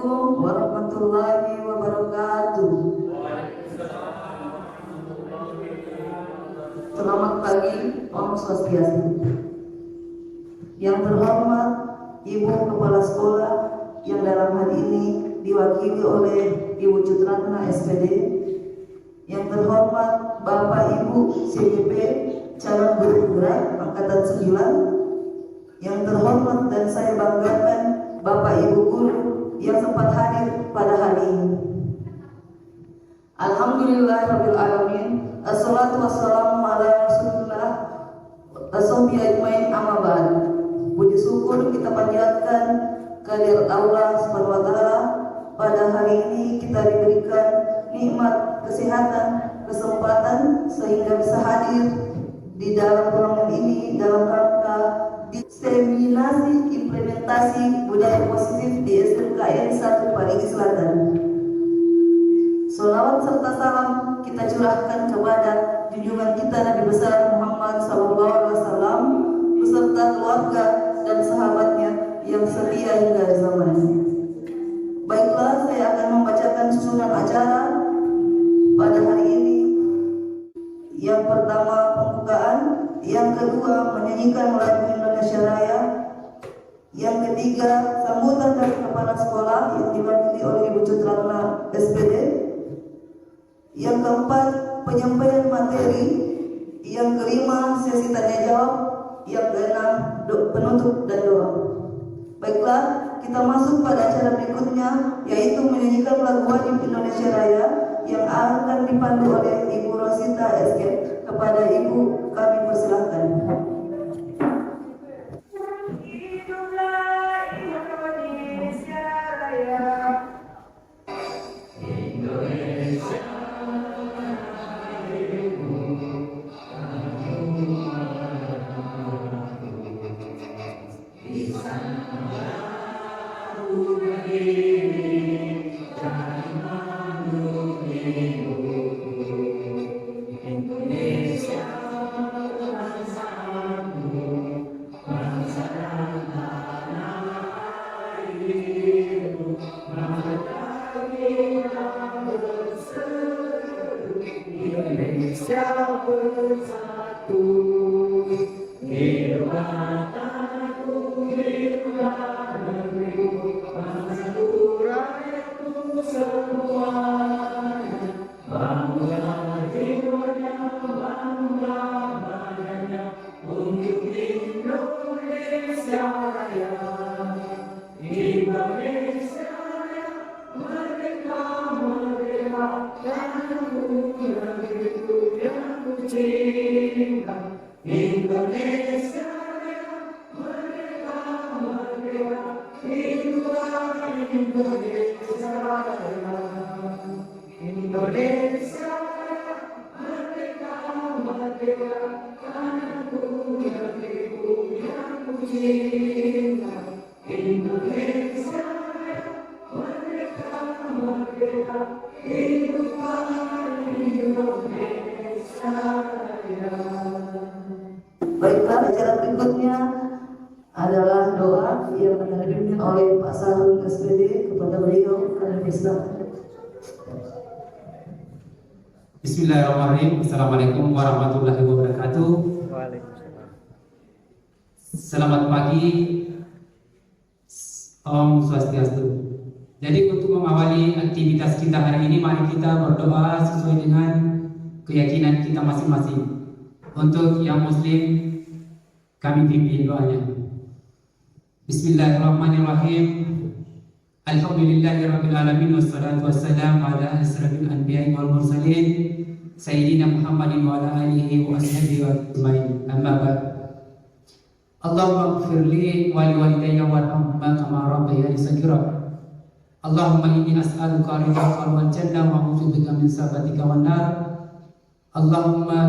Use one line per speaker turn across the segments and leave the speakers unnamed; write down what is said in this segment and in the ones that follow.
Assalamualaikum warahmatullahi wabarakatuh. Selamat pagi, Om Swastiastu. Yang terhormat Ibu Kepala Sekolah yang dalam hal ini diwakili oleh Ibu Cutratna SPD, yang terhormat Bapak Ibu CGP calon guru penggerak angkatan 9, yang terhormat dan saya banggakan Bapak Ibu guru yang sempat hadir pada hari ini. Alhamdulillahirabbil alamin. Assalatu wassalamu ala Rasulillah ashabi ajmain amma ba'd. Puji syukur kita panjatkan kehadirat Allah Subhanahu wa taala. Pada hari ini kita diberikan nikmat kesehatan, kesempatan sehingga bisa hadir di dalam ruangan ini dalam rangka diseminasi implementasi budaya positif di SMKN 1 Parigi Selatan. Sholawat serta salam kita curahkan kepada junjungan kita Nabi besar Muhammad SAW beserta keluarga dan sahabatnya yang setia hingga zaman. Baiklah, saya akan membacakan susunan acara pada hari ini. Yang pertama pembukaan, yang kedua menyanyikan lagu Indonesia Raya, yang ketiga sambutan dari kepala sekolah yang diwakili oleh Ibu Cutratna SPD, yang keempat penyampaian materi, yang kelima sesi tanya jawab, yang keenam penutup dan doa. Baiklah, kita masuk pada acara berikutnya, yaitu menyanyikan lagu wajib Indonesia Raya yang akan dipandu oleh Ibu Rosita SG. Kepada Ibu kami persilahkan.
Indonesia bersatu, kehormatanku berilah negeriku, bangsaku rakyatku semuanya, bangga jiwanya, bangga badannya untuk Indonesia Raya. Indonesia Raya, merdeka, merdeka, negeriku yang ku cinta. Indonesia Raya, merdeka, merdeka, hiduplah Indonesia Raya. Indonesia Raya, merdeka, merdeka, negeriku yang ku cinta. Indonesia Raya, merdeka, merdeka, hiduplah Indonesia Raya.
Baiklah, acara berikutnya adalah doa yang akan dipimpin oleh Pak Sarul SPD. Kepada beliau kami persilakan.
Bismillahirrahmanirrahim. Assalamualaikum warahmatullahi wabarakatuh. Selamat pagi, Om Swastiastu. Jadi untuk mengawali aktivitas kita hari ini, mari kita berdoa sesuai dengan keyakinan kita masing-masing. Untuk yang Muslim, kami pimpin doanya. Bismillahirrahmanirrahim. Alhamdulillahirabbil alamin wassalatu wassalamu ala asrofil anbiya'i wal mursalin sayyidina Muhammadin wa ala alihi wa ashabihi ajmain. Amma ba'd. Allahumma ighfirli wa liwalidayya warhamhuma kama rabbayani shaghira. Allahumma inni as'aluka ridhaka wal jannah wa a'udzubika min sakhatika wan nar. Allahumma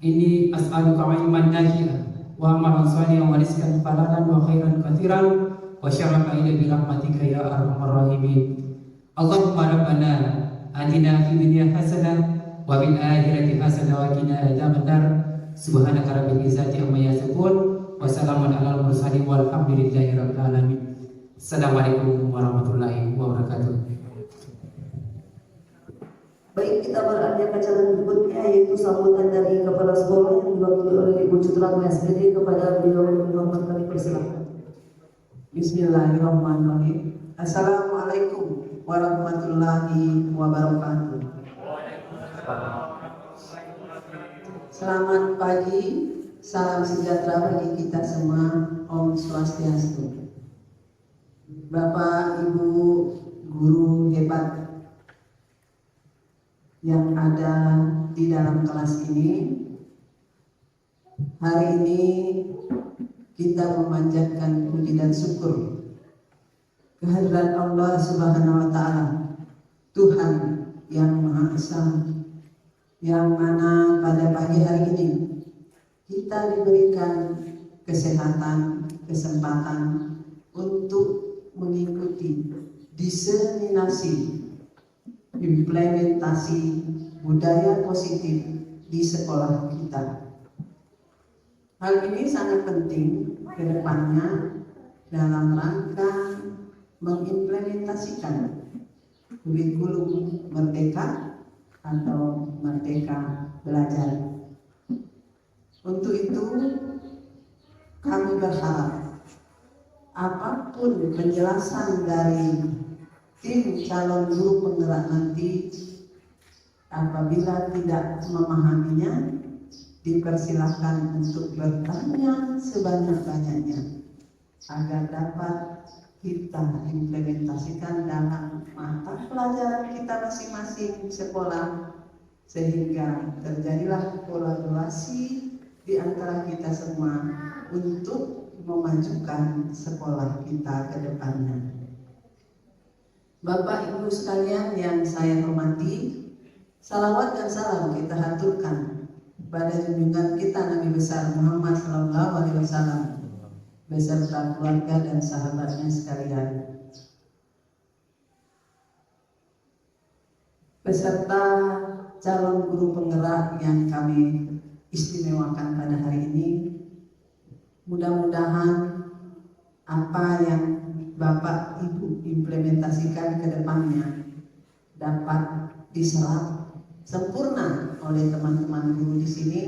inni as'aluka ilman nafi'an wa amalan shalihan wa rizqan halalan wa khairan katsiran wa syarran ila bi rahmatika ya arhamar rahimin. Allahumma rabbana atina fid dunya hasanah wa fil akhirati hasanah wa qina adzabannar. Subhanaka rabbil izzati amma yasifun wa salamun alal mursalin walhamdulillahi rabbil alamin. Assalamualaikum warahmatullahi wabarakatuh.
kita beradakan acara berikutnya, yaitu sambutan dari kepala sekolah yang diwakili oleh Ibu Citra SPD. Kepada beliau yang hormat kami persilakan.
Bismillahirrahmanirrahim. Assalamualaikum warahmatullahi wabarakatuh. Selamat pagi, salam sejahtera bagi kita semua. Om Swastiastu. Bapak, Ibu, guru hebat yang ada di dalam kelas ini, hari ini kita memanjatkan puji dan syukur kehadirat Allah Subhanahu wa Ta'ala, Tuhan yang Maha Esa, yang mana pada pagi hari ini kita diberikan kesehatan, kesempatan untuk mengikuti diseminasi implementasi budaya positif di sekolah kita. Hal ini sangat penting ke depannya dalam rangka mengimplementasikan kurikulum merdeka atau merdeka belajar. Untuk itu kami berharap apapun penjelasan dari tim calon guru penggerak nanti, apabila tidak memahaminya, dipersilahkan untuk bertanya sebanyak-banyaknya agar dapat kita implementasikan dalam mata pelajaran kita masing-masing sekolah, sehingga terjadilah kolaborasi di antara kita semua untuk memajukan sekolah kita ke depannya. Bapak Ibu sekalian yang saya hormati, salawat dan salam kita haturkan pada junjungan kita Nabi besar Muhammad SAW beserta keluarga dan sahabatnya sekalian, beserta calon guru penggerak yang kami istimewakan pada hari ini. Mudah-mudahan apa yang Bapak Ibu implementasikan ke depannya dapat diserap sempurna oleh teman-teman guru di sini,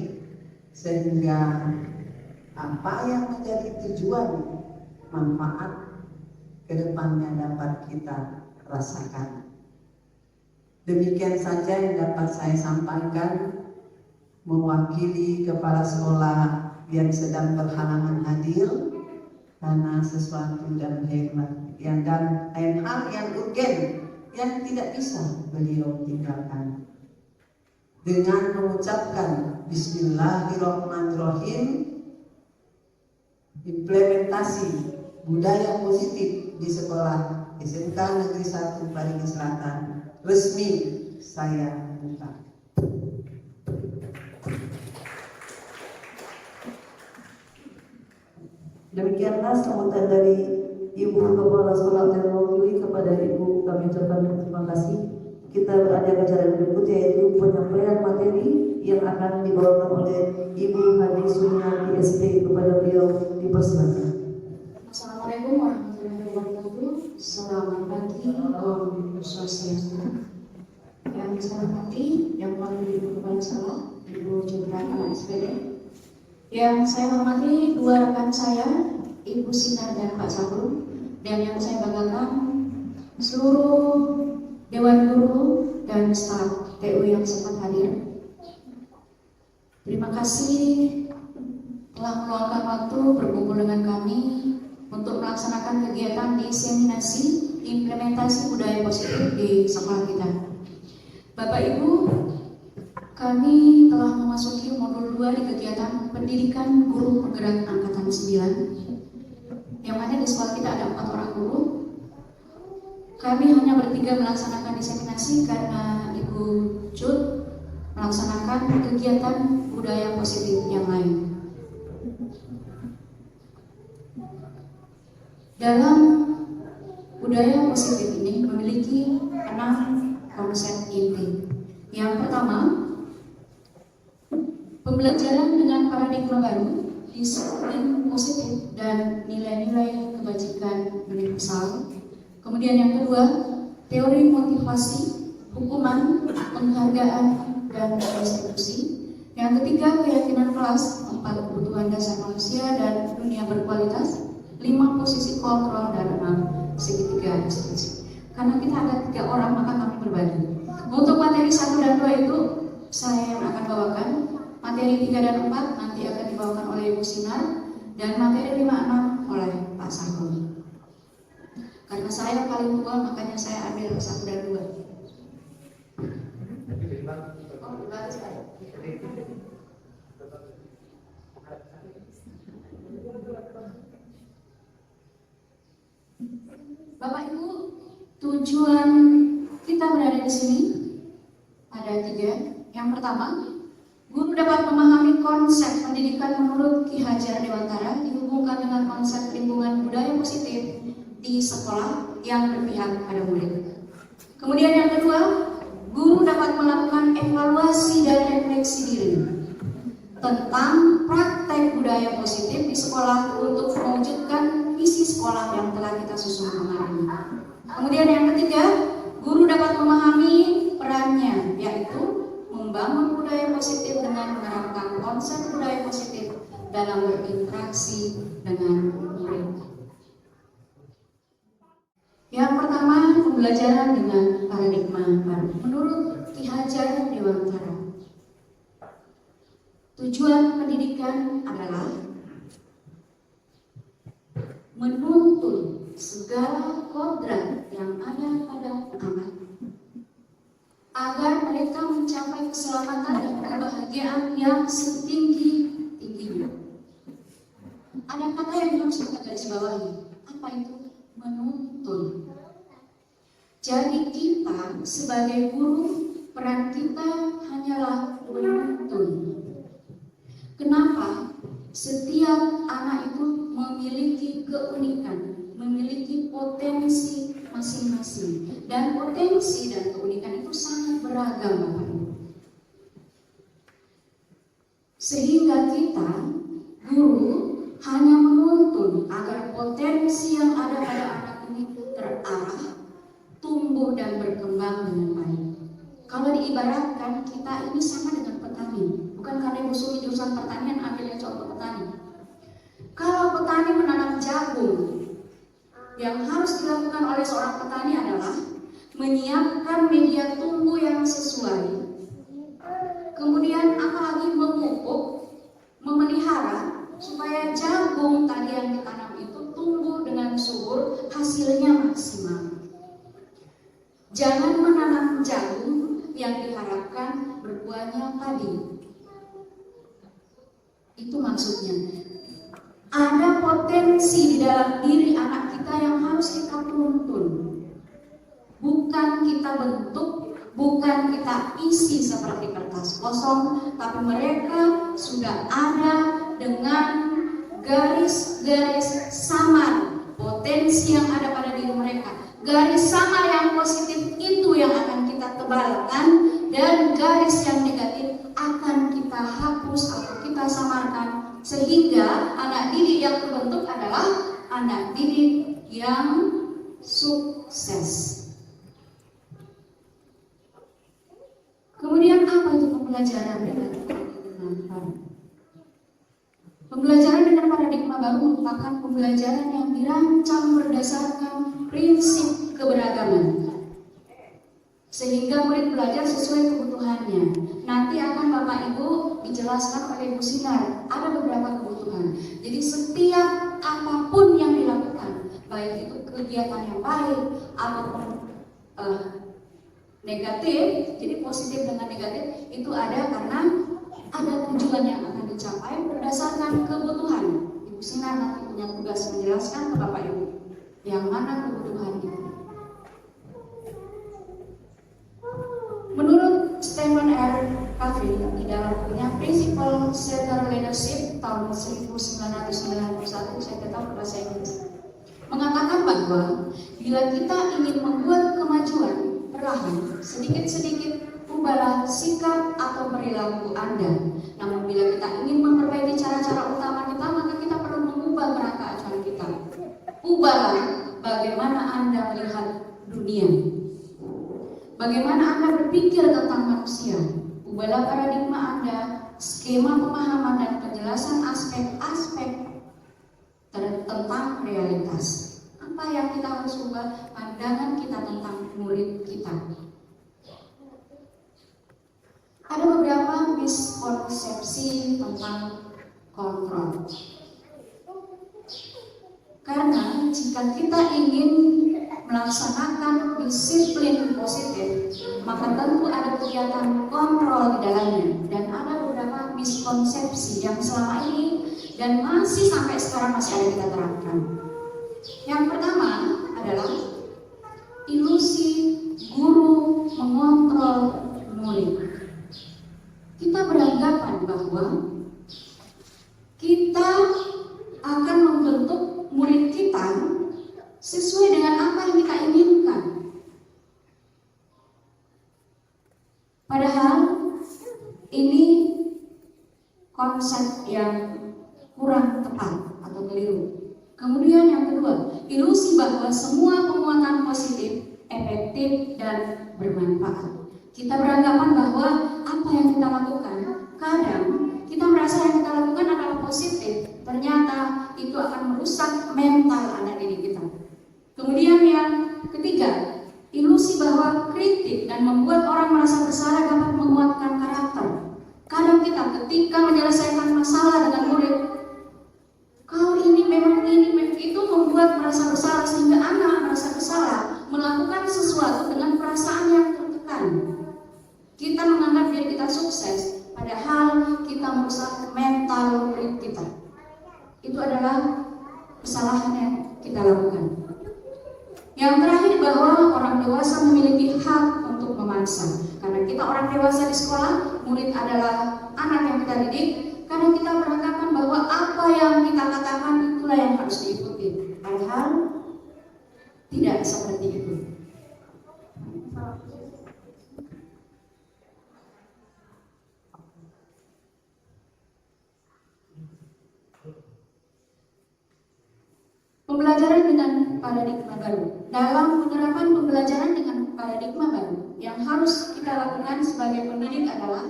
sehingga apa yang menjadi tujuan manfaat ke depannya dapat kita rasakan. Demikian saja yang dapat saya sampaikan mewakili kepala sekolah yang sedang berhalangan hadir karena sesuatu dan dan lain hal yang urgen yang tidak bisa beliau tinggalkan. Dengan mengucapkan Bismillahirrahmanirrahim, implementasi budaya positif di sekolah SMK Negeri 1 Parigi Selatan resmi saya buka.
Demikianlah sambutan dari Ibu Kepala Sekolah dan mewakili. Kepada Ibu kami ucapkan terima kasih. Kita berada acara berikut, yaitu penyampaian materi yang akan dibawakan oleh Ibu Haji Sumiati SP. Kepada beliau dipersilakan.
Assalamualaikum warahmatullahi wabarakatuh. Selamat pagi, Om Swastiastu. Yang saya hormati, yang paling Ibu Kepala Sekolah, Ibu Citra SPD. Yang saya hormati dua rekan saya, Ibu Sina dan Pak Sabru, dan yang saya banggakan seluruh Dewan Guru dan staf TU yang sempat hadir. Terima kasih telah meluangkan waktu berkumpul dengan kami untuk melaksanakan kegiatan diseminasi implementasi budaya positif di sekolah kita. Bapak Ibu, kami telah memasuki modul 2 di kegiatan pendidikan guru penggerak angkatan 9, yang mana di sekolah kita ada 4 orang guru. Kami hanya bertiga melaksanakan diseminasi karena Ibu Cut melaksanakan kegiatan budaya positif yang lain. Dalam budaya positif ini memiliki 6 konsep inti. Yang pertama, pembelajaran dengan paradigma baru, disiplin positif dan nilai-nilai kebajikan universal. Kemudian yang kedua, teori motivasi hukuman, penghargaan, dan restitusi. Yang ketiga, keyakinan kelas, 4 kebutuhan dasar manusia dan dunia berkualitas, 5 posisi kontrol, dan 6 segitiga institusi. Karena kita ada 3 orang, maka kami berbagi. Untuk materi 1 dan 2 itu saya yang akan bawakan. Materi 3 dan 4 nanti akan dibawakan oleh Ibu Sinar, dan materi 5, 6 oleh Pak Sarkoni. Karena saya paling tua, makanya saya ambil 1 dan 2. Oh, bagus Pak. Bapak Ibu, tujuan kita berada di sini ada 3. Yang pertama, guru dapat memahami konsep pendidikan menurut Ki Hajar Dewantara dihubungkan dengan konsep lingkungan budaya positif di sekolah yang berpihak pada murid. Kemudian yang kedua, guru dapat melakukan evaluasi dan refleksi diri tentang praktek budaya positif di sekolah untuk mewujudkan visi sekolah yang telah kita susun kemarin. Kemudian yang ketiga, guru dapat memahami perannya, yaitu membangun budaya positif dengan menerapkan konsep budaya positif dalam berinteraksi dengan murid. Yang pertama, pembelajaran dengan paradigma baru menurut Ki Hajar Dewantara. Tujuan pendidikan adalah menuntun segala kodrat yang ada pada anak agar mereka mencapai keselamatan dan kebahagiaan yang setinggi-tingginya. Ada kata yang harus kita garis bawahi. Apa itu? Menuntun. Jadi kita sebagai guru, peran kita hanyalah menuntun. Kenapa? Setiap anak itu memiliki keunikan, memiliki potensi masing-masing, dan potensi dan keunikan itu sangat beragam, Bapak Ibu. Sehingga kita, guru, hanya menuntun agar potensi yang ada pada anak ini terarah, tumbuh dan berkembang dengan baik. Kalau diibaratkan, kita ini sama dengan petani. Bukan karena Ibu Sumi jurusan pertanian ambilnya contoh petani. Kalau petani menanam jagung, yang harus dilakukan oleh seorang petani adalah menyiapkan media tumbuh yang sesuai. Kemudian apalagi memupuk, memelihara supaya jagung tadi yang ditanam itu tumbuh dengan subur, hasilnya maksimal. Jangan menanam jagung yang diharapkan berbuahnya padi. Itu maksudnya. Ada potensi di dalam diri anak kita yang harus kita tuntun. Bukan kita bentuk, bukan kita isi seperti kertas kosong, tapi mereka sudah ada dengan garis-garis samar potensi yang ada pada diri mereka. Garis samar yang positif itu yang akan kita tebalkan, dan garis yang negatif akan kita hapus atau kita samarkan, sehingga anak didik yang terbentuk adalah anak didik yang sukses. Kemudian apa itu pembelajaran dengan paradigma baru? Pembelajaran dengan paradigma baru merupakan pembelajaran yang dirancang berdasarkan prinsip keberagaman, sehingga murid belajar sesuai kebutuhannya. Nanti akan Bapak Ibu dijelaskan oleh Ibu Sinar, ada beberapa kebutuhan. Jadi setiap apapun yang dilakukan, baik itu kegiatan yang baik ataupun negatif, jadi positif dengan negatif itu ada karena ada tujuan yang akan dicapai berdasarkan kebutuhan. Ibu Sinar nanti punya tugas menjelaskan ke Bapak Ibu yang mana kebutuhan itu. Menurut Stephen R. Covey di dalam bukunya Principle Setter Leadership tahun 1991, saya tetap bahasa Inggris, mengatakan bahwa bila kita ingin membuat kemajuan perlahan, sedikit-sedikit ubahlah sikap atau perilaku Anda. Namun bila kita ingin memperbaiki cara-cara utama kita, maka kita perlu mengubah kerangka acuan kita. Ubahlah bagaimana Anda melihat dunia. Bagaimana Anda berpikir tentang manusia? Ubahlah paradigma Anda, skema pemahaman dan penjelasan aspek-aspek tentang realitas. Apa yang kita harus ubah? Pandangan kita tentang murid kita. Ada beberapa miskonsepsi tentang kontrol. Karena jika kita ingin melaksanakan disiplin positif, maka tentu ada kegiatan kontrol di dalamnya. Dan ada beberapa miskonsepsi yang selama ini dan masih sampai sekarang masih ada kita terapkan. Yang pertama adalah ilusi guru mengontrol murid. Kita beranggapan bahwa kita akan membentuk murid kita sesuai dengan apa yang kita inginkan. Padahal ini konsep yang kurang tepat atau keliru. Kemudian yang kedua, ilusi bahwa semua penguatan positif, efektif, dan bermanfaat. Kita beranggapan bahwa apa yang kita lakukan, kadang kita merasa yang kita lakukan adalah positif, ternyata itu akan merusak mental anak didik kita. Kemudian yang ketiga, ilusi bahwa kritik dan membuat orang merasa bersalah dapat menguatkan karakter. Kadang kita ketika menyelesaikan masalah dengan murid, kau ini memang itu membuat merasa bersalah sehingga anak merasa bersalah melakukan sesuatu dengan perasaan yang tertekan. Kita menganggap diri kita sukses, padahal kita merusak mental murid kita. Itu adalah kesalahan yang kita lakukan. Yang terakhir, bahwa orang dewasa memiliki hak untuk memaksa. Karena kita orang dewasa di sekolah, murid adalah anak yang kita didik. Karena kita beranggapan bahwa apa yang kita katakan itulah yang harus diikuti. Padahal tidak seperti itu. Pembelajaran dengan paradigma baru. Dalam penerapan pembelajaran dengan paradigma baru, yang harus kita lakukan sebagai pendidik adalah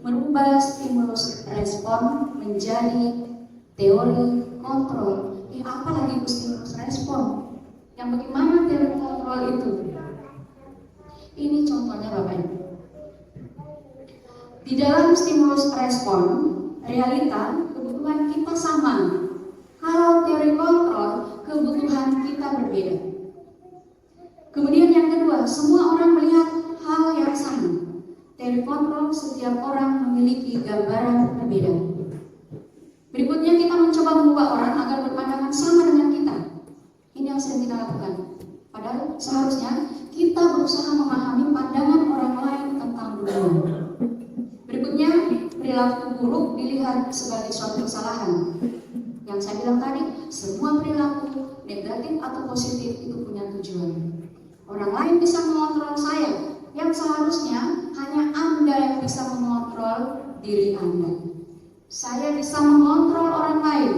merubah stimulus respon menjadi teori kontrol. Apalagi stimulus respon? Yang bagaimana teori kontrol itu? Ini contohnya Bapak Ibu. Di dalam stimulus respon, realita kebutuhan kita sama. Kalau teori kontrol, kebutuhan kita berbeda. Kemudian yang kedua, semua orang melihat hal yang sama. Teori kontrol, setiap orang memiliki gambaran berbeda. Berikutnya kita mencoba mengubah orang agar berpandangan sama dengan kita. Ini yang sering kita lakukan. Padahal seharusnya kita berusaha memahami pandangan orang lain tentang dunia. Berikutnya, perilaku buruk dilihat sebagai suatu kesalahan. Yang saya bilang tadi, semua perilaku negatif atau positif itu punya tujuan. Orang lain bisa mengontrol saya, yang seharusnya hanya Anda yang bisa mengontrol diri Anda. Saya bisa mengontrol orang lain,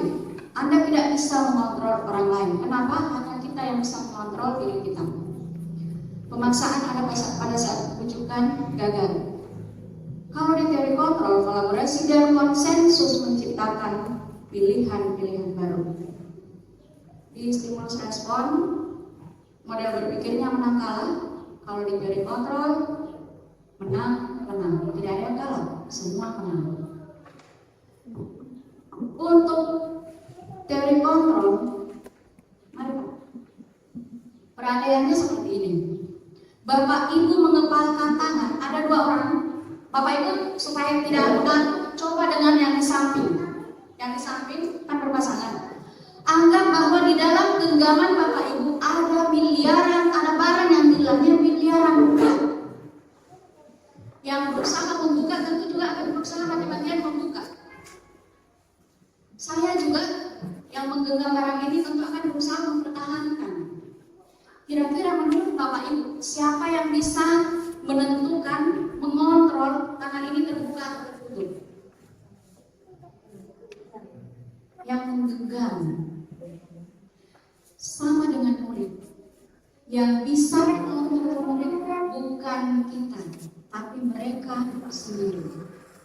Anda tidak bisa mengontrol orang lain. Kenapa? Hanya kita yang bisa mengontrol diri kita. Pemaksaan ada pada saat rujukan gagal. Kalau di teori kontrol, kolaborasi dan konsensus menciptakan pilihan-pilihan baru. Di stimulus respon, model berpikirnya menang kalah. Kalau di teori kontrol, menang. Tidak ada yang kalah, semua menang. Untuk teori kontrol, mari Pak. Perandaiannya seperti ini. Bapak Ibu mengepalkan tangan, ada dua orang. Bapak Ibu supaya tidak mengantuk, coba dengan yang di samping. Yang di samping kan berpasangan. Anggap bahwa di dalam genggaman Bapak Ibu ada miliaran, ada barang yang nilainya miliaran rupiah. Yang berusaha membuka tentu juga akan berusaha mati-matian membuka. Saya juga yang menggenggam barang ini tentu akan berusaha mempertahankan. Kira-kira menurut Bapak Ibu, siapa yang bisa menentukan, mengontrol tangan ini terbuka atau tertutup? Yang menggenggam. Sama dengan murid. Yang bisa mengontrol murid bukan bukan kita, tapi mereka sendiri.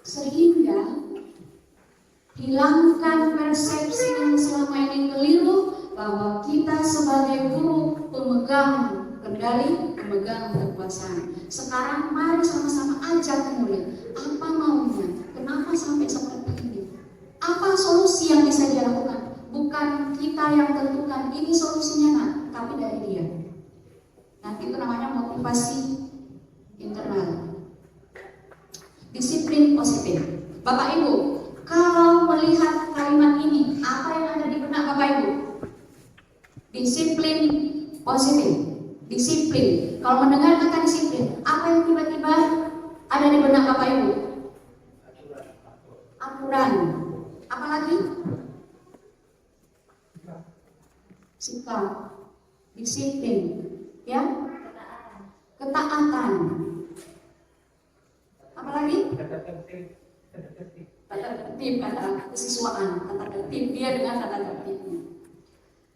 Sehingga hilangkan persepsi yang selama ini keliru bahwa kita sebagai guru pemegang kendali, pemegang kekuasaan. Sekarang mari sama-sama ajak murid, apa maunya, kenapa sampai seperti ini, apa solusi yang bisa dia lakukan. Bukan kita yang tentukan ini solusinya nak, tapi dari dia. Nanti itu namanya motivasi internal, disiplin positif. Bapak Ibu, kalau melihat kalimat ini, apa yang ada di benak Bapak Ibu? Disiplin positif, disiplin. Kalau mendengar kata disiplin, apa yang tiba-tiba ada di benak Bapak Ibu? Aturan. Apa lagi? Sikap, disiplin, ya, ketaatan. Apa lagi? Tata tertib, kata kesiswaan, tata tertib, dia dengan tata tertibnya.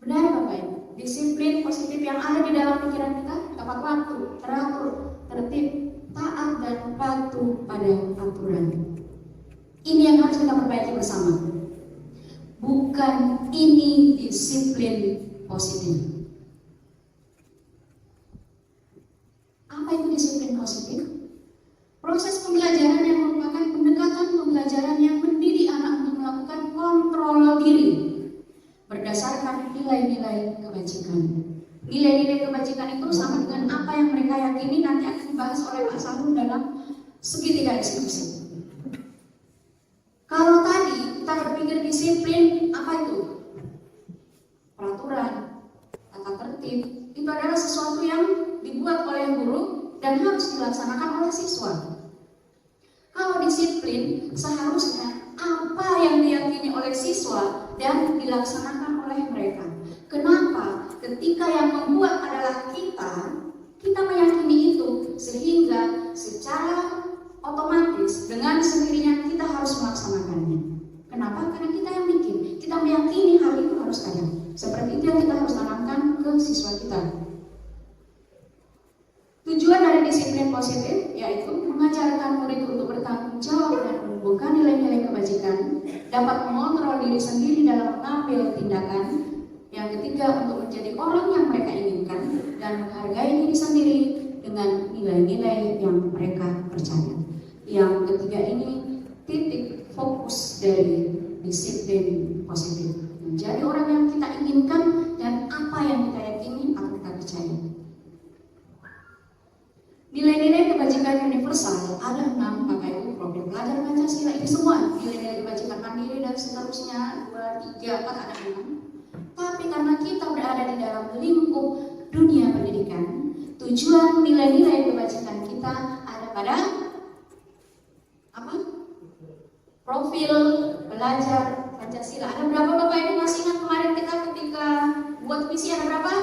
Benar Bapak Ibu, disiplin positif yang ada di dalam pikiran kita, tepat waktu, teratur, tertib, taat dan patuh pada aturan. Ini yang harus kita perbaiki bersama. Bukan ini disiplin positif. Apa itu disiplin positif? Proses pembelajaran yang merupakan pendekatan pembelajaran yang mendidik anak untuk melakukan kontrol diri berdasarkan nilai-nilai kebajikan. Nilai-nilai kebajikan itu sama dengan apa yang mereka yakini, nanti akan dibahas oleh Pak Sarul dalam segitiga diskusi. Kalau tadi kita berpikir disiplin, apa itu? Peraturan, tata tertib, itu adalah sesuatu yang dibuat oleh guru dan harus dilaksanakan oleh siswa. Kalau disiplin, seharusnya apa yang diyakini oleh siswa dan dilaksanakan oleh mereka. Kenapa? Ketika yang membuat adalah kita meyakini itu, sehingga secara otomatis dengan sendirinya kita harus melaksanakannya. Kenapa? Karena kita yang bikin, kita meyakini hal itu harus ada. Seperti itu yang kita harus tanamkan ke siswa kita. Tujuan dari disiplin positif yaitu mengajarkan murid untuk bertanggung jawab dan menumbuhkan nilai-nilai kebajikan, dapat mengontrol diri sendiri dalam mengambil tindakan. Yang ketiga, untuk menjadi orang yang mereka inginkan dan menghargai diri sendiri dengan nilai-nilai yang mereka percaya. Yang ketiga ini titik fokus dari disiplin positif, menjadi orang yang kita inginkan dan apa yang kita yakini atau kita percaya. Nilai-nilai kebajikan universal ada 6 Bapak Ibu, profil pelajar Pancasila, ini semua nilai-nilai kebajikan mandiri dan seterusnya 2, 3, 4 ada 6. Tapi karena kita berada di dalam lingkup dunia pendidikan, tujuan nilai-nilai kebajikan kita ada pada apa? Profil pelajar Pancasila. Ada berapa Bapak Ibu masih ingat kemarin kita ketika buat misi ada berapa?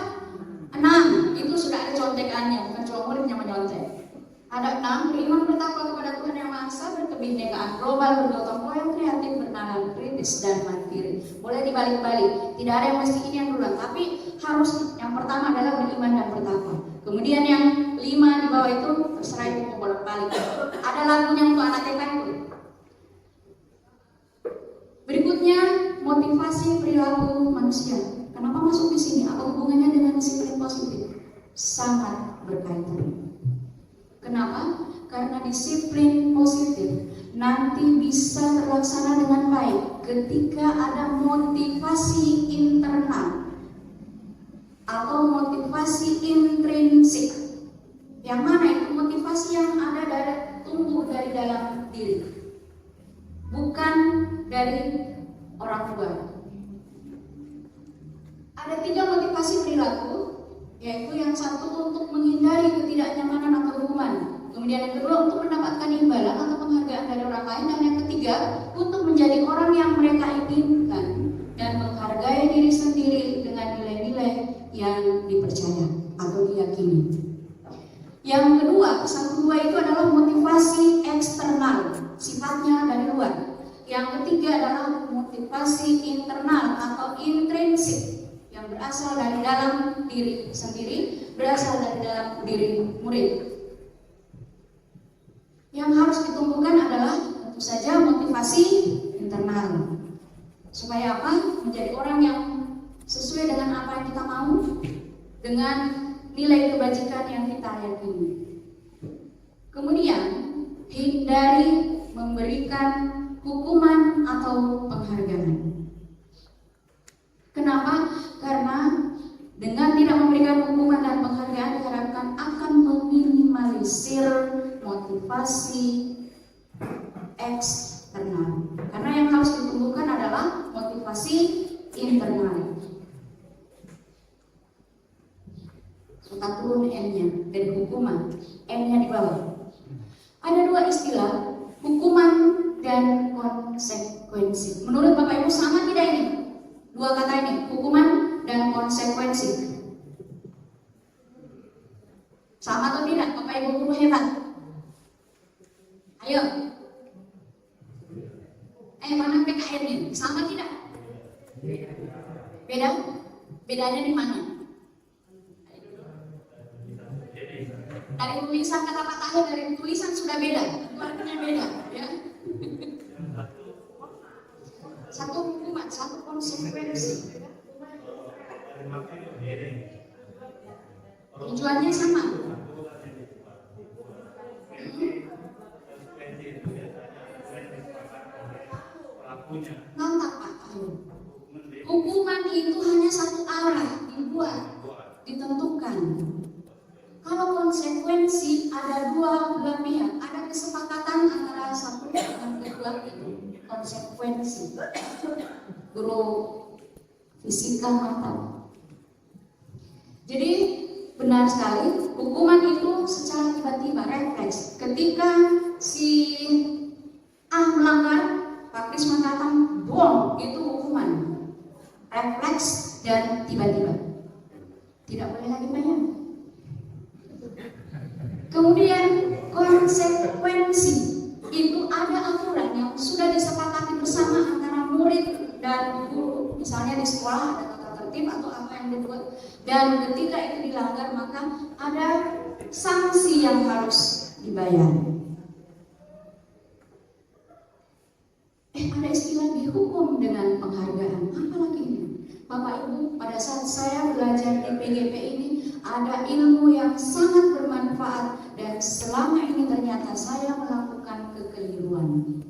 6. Itu sudah ada contekannya, bukan cuma muridnya menyontek. Ada 6, beriman bertakwa kepada Tuhan Yang Maha Esa, berkebinekaan global, bergotong royong, kreatif, bernalar, kritis dan mandiri. Boleh dibalik-balik, tidak ada yang mesti ini yang duluan, tapi harus yang pertama adalah beriman dan bertakwa. Kemudian yang 5 di bawah itu terserah itu mau bolak-balik. Ada lagunya untuk anak TK itu. Berikutnya motivasi perilaku manusia. Kenapa masuk di sini? Apa hubungannya dengan disiplin positif? Sangat berkaitan. Kenapa? Karena disiplin positif nanti bisa terlaksana dengan baik ketika ada motivasi internal atau motivasi intrinsik. Yang mana itu motivasi yang ada dari tumbuh dari dalam diri, bukan dari orang tua. Ada 3 motivasi perilaku, yaitu yang satu untuk menghindari ketidaknyamanan atau hukuman, kemudian yang kedua untuk mendapatkan imbalan atau penghargaan dari orang lain, dan yang ketiga untuk menjadi orang yang mereka inginkan dan menghargai diri sendiri dengan nilai-nilai yang dipercaya atau diyakini. Yang kedua, satu dua itu adalah motivasi eksternal, sifatnya dari luar. Yang ketiga adalah motivasi internal atau intrinsik, yang berasal dari dalam diri sendiri, berasal dari dalam diri murid. Yang harus ditumbuhkan adalah tentu saja motivasi internal. Supaya apa? Menjadi orang yang sesuai dengan apa yang kita mau, dengan nilai kebajikan yang kita yakini. Kemudian, hindari memberikan hukuman atau penghargaan. Kenapa? Karena dengan tidak memberikan hukuman dan penghargaan diharapkan akan meminimalisir motivasi eksternal. Karena yang harus ditumbuhkan adalah motivasi internal. Kita turun N-nya dari hukuman, N-nya di bawah. Ada dua istilah, hukuman dan konsekuensi. Menurut Bapak Ibu sama tidak ini? Dua kata ini, hukuman dan konsekuensi. Sama atau tidak? Bapak Ibu guru hebat. Ayo. Mana PKN ini? Sama tidak? Beda? Bedanya di mana? Dari tulisan kata-katanya, dari tulisan sudah beda, itu artinya beda, ya. Satu hukuman, satu konsekuensi. Tujuannya sama. Mantap Pak. Hukuman itu hanya satu arah, dibuat, ditentukan. Kalau konsekuensi ada dua belah pihak, ada kesepakatan antara satu dan kedua itu konsekuensi. Guru fisika mantap. Jadi benar sekali, hukuman itu secara tiba-tiba refleks. Ketika si A melanggar, Pak Kris mengatakan bom, itu hukuman. Refleks dan tiba-tiba. Tidak boleh lagi bayar. Kemudian konsekuensi itu ada aturan yang sudah disepakati bersama antara murid dan guru. Misalnya di sekolah ada tata tertib atau apa yang dibuat, dan ketika itu dilanggar maka ada sanksi yang harus dibayar. Ada istilah dihukum dengan penghargaan. Apa lagi ini? Bapak Ibu, pada saat saya belajar di PGP ini ada ilmu yang sangat bermanfaat, dan selama ini ternyata saya melakukan kekeliruan.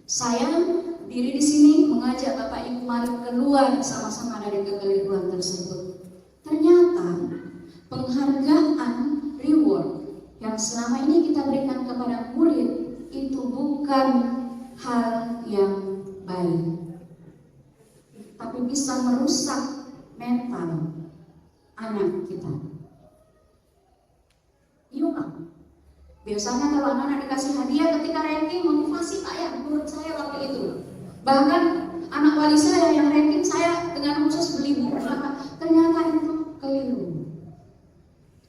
Saya diri di sini mengajak Bapak Ibu mari keluar sama-sama dari kekeliruan tersebut. Ternyata penghargaan, reward yang selama ini kita berikan kepada murid itu bukan hal yang baik, tapi bisa merusak mental anak kita. Iya kan? Biasanya kalau anak-anak dikasih hadiah ketika ranking, motivasi Pak ya, menurut saya waktu itu. Bahkan anak wali saya yang ranking, saya dengan khusus beli buku, ternyata itu keliru.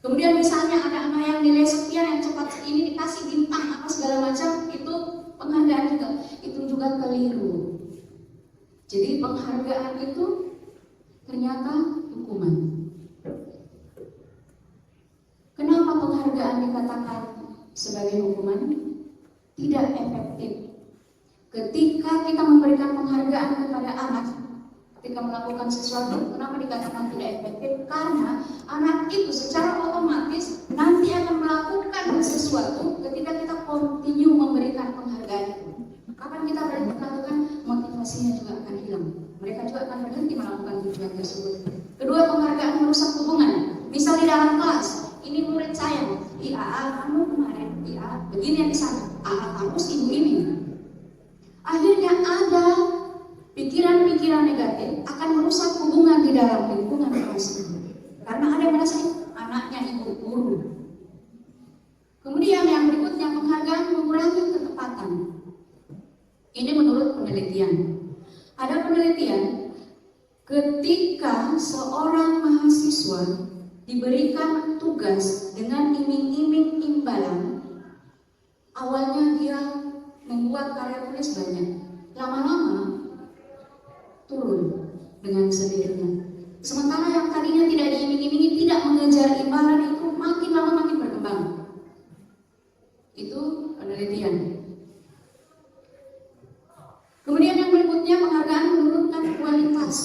Kemudian misalnya ada anak yang nilai sekian yang cepat ini dikasih bintang apa segala macam, itu penghargaan juga, itu juga keliru. Jadi penghargaan itu ternyata hukuman. Kenapa penghargaan dikatakan sebagai hukuman? Tidak efektif. Ketika kita memberikan penghargaan kepada anak, ketika melakukan sesuatu, kenapa dikatakan tidak efektif? Karena anak itu secara otomatis nanti akan melakukan sesuatu ketika kita continue memberikan penghargaan itu. Kapan kita berhenti melakukan, motivasinya juga akan hilang. Mereka juga akan berhenti melakukan tujuan tersebut. Kedua, penghargaan merusak hubungan. Misal di dalam kelas, ini murid saya, AA kamu kemarin, AA begini yang di sana, AA kamu ibu ini. Akhirnya ada pikiran-pikiran negatif akan merusak hubungan di dalam lingkungan kelas itu. Karena ada yang merasa anaknya ibu guru. Kemudian yang berikutnya, penghargaan mengurangi ketepatan. Ini menurut penelitian. Ada penelitian ketika seorang mahasiswa diberikan tugas dengan iming-iming imbalan, awalnya dia membuat karya tulis banyak, lama-lama turun dengan sendirinya. Sementara yang tadinya tidak diiming-imingi, tidak mengejar imbalan, itu makin lama makin berkembang. Itu penelitian. Kemudian yang berikutnya, penghargaan menurunkan kualitas.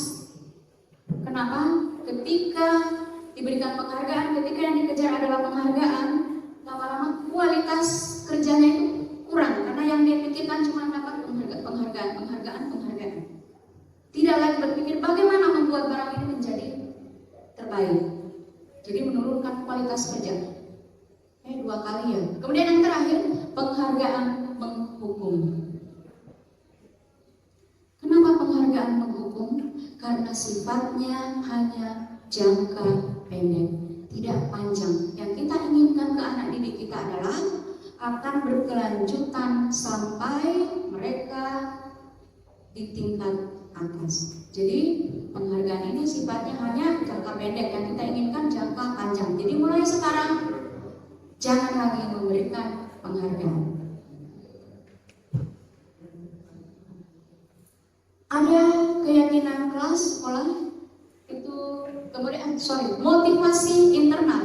Kenapa? Ketika diberikan penghargaan, ketika yang dikejar adalah penghargaan, lama-lama kualitas kerjanya itu kurang, karena yang dia pikirkan cuma dapat penghargaan. Tidak lagi berpikir bagaimana membuat barang ini menjadi terbaik. Jadi menurunkan kualitas kerja. 2 kali ya. Kemudian yang terakhir, penghargaan menghukum. Kenapa penghargaan menghukum? Karena sifatnya hanya jangka pendek, tidak panjang. Yang kita inginkan ke anak didik kita adalah akan berkelanjutan sampai mereka di tingkat atas. Jadi penghargaan ini sifatnya hanya jangka pendek, yang kita inginkan jangka panjang. Jadi mulai sekarang jangan lagi memberikan penghargaan. Ada keyakinan kelas sekolah itu, kemudian motivasi internal.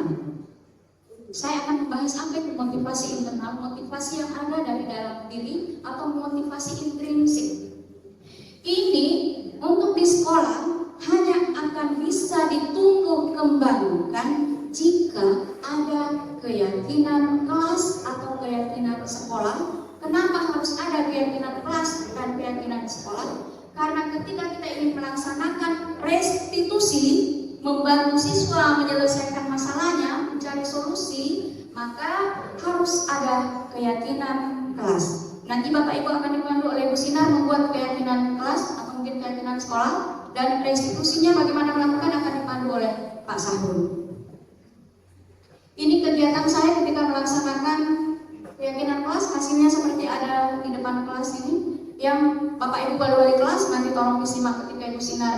Saya akan membahas apa itu motivasi internal, motivasi yang ada dari dalam diri atau motivasi intrinsik. Ini untuk di sekolah hanya akan bisa ditumbuh kembangkan jika ada keyakinan kelas atau keyakinan sekolah. Kenapa harus ada keyakinan kelas dan keyakinan sekolah? Karena ketika kita ingin melaksanakan restitusi, membantu siswa menyelesaikan masalahnya, mencari solusi, maka harus ada keyakinan kelas. Nanti Bapak Ibu akan dipandu oleh Bu Sinar membuat keyakinan kelas atau mungkin keyakinan sekolah, dan restitusinya bagaimana melakukan akan dipandu oleh Pak Sahrul. Ini kegiatan saya ketika melaksanakan keyakinan kelas, hasilnya seperti ada di depan kelas ini. Yang Bapak Ibu wali kelas nanti tolong disimak ketika Ibu Sinar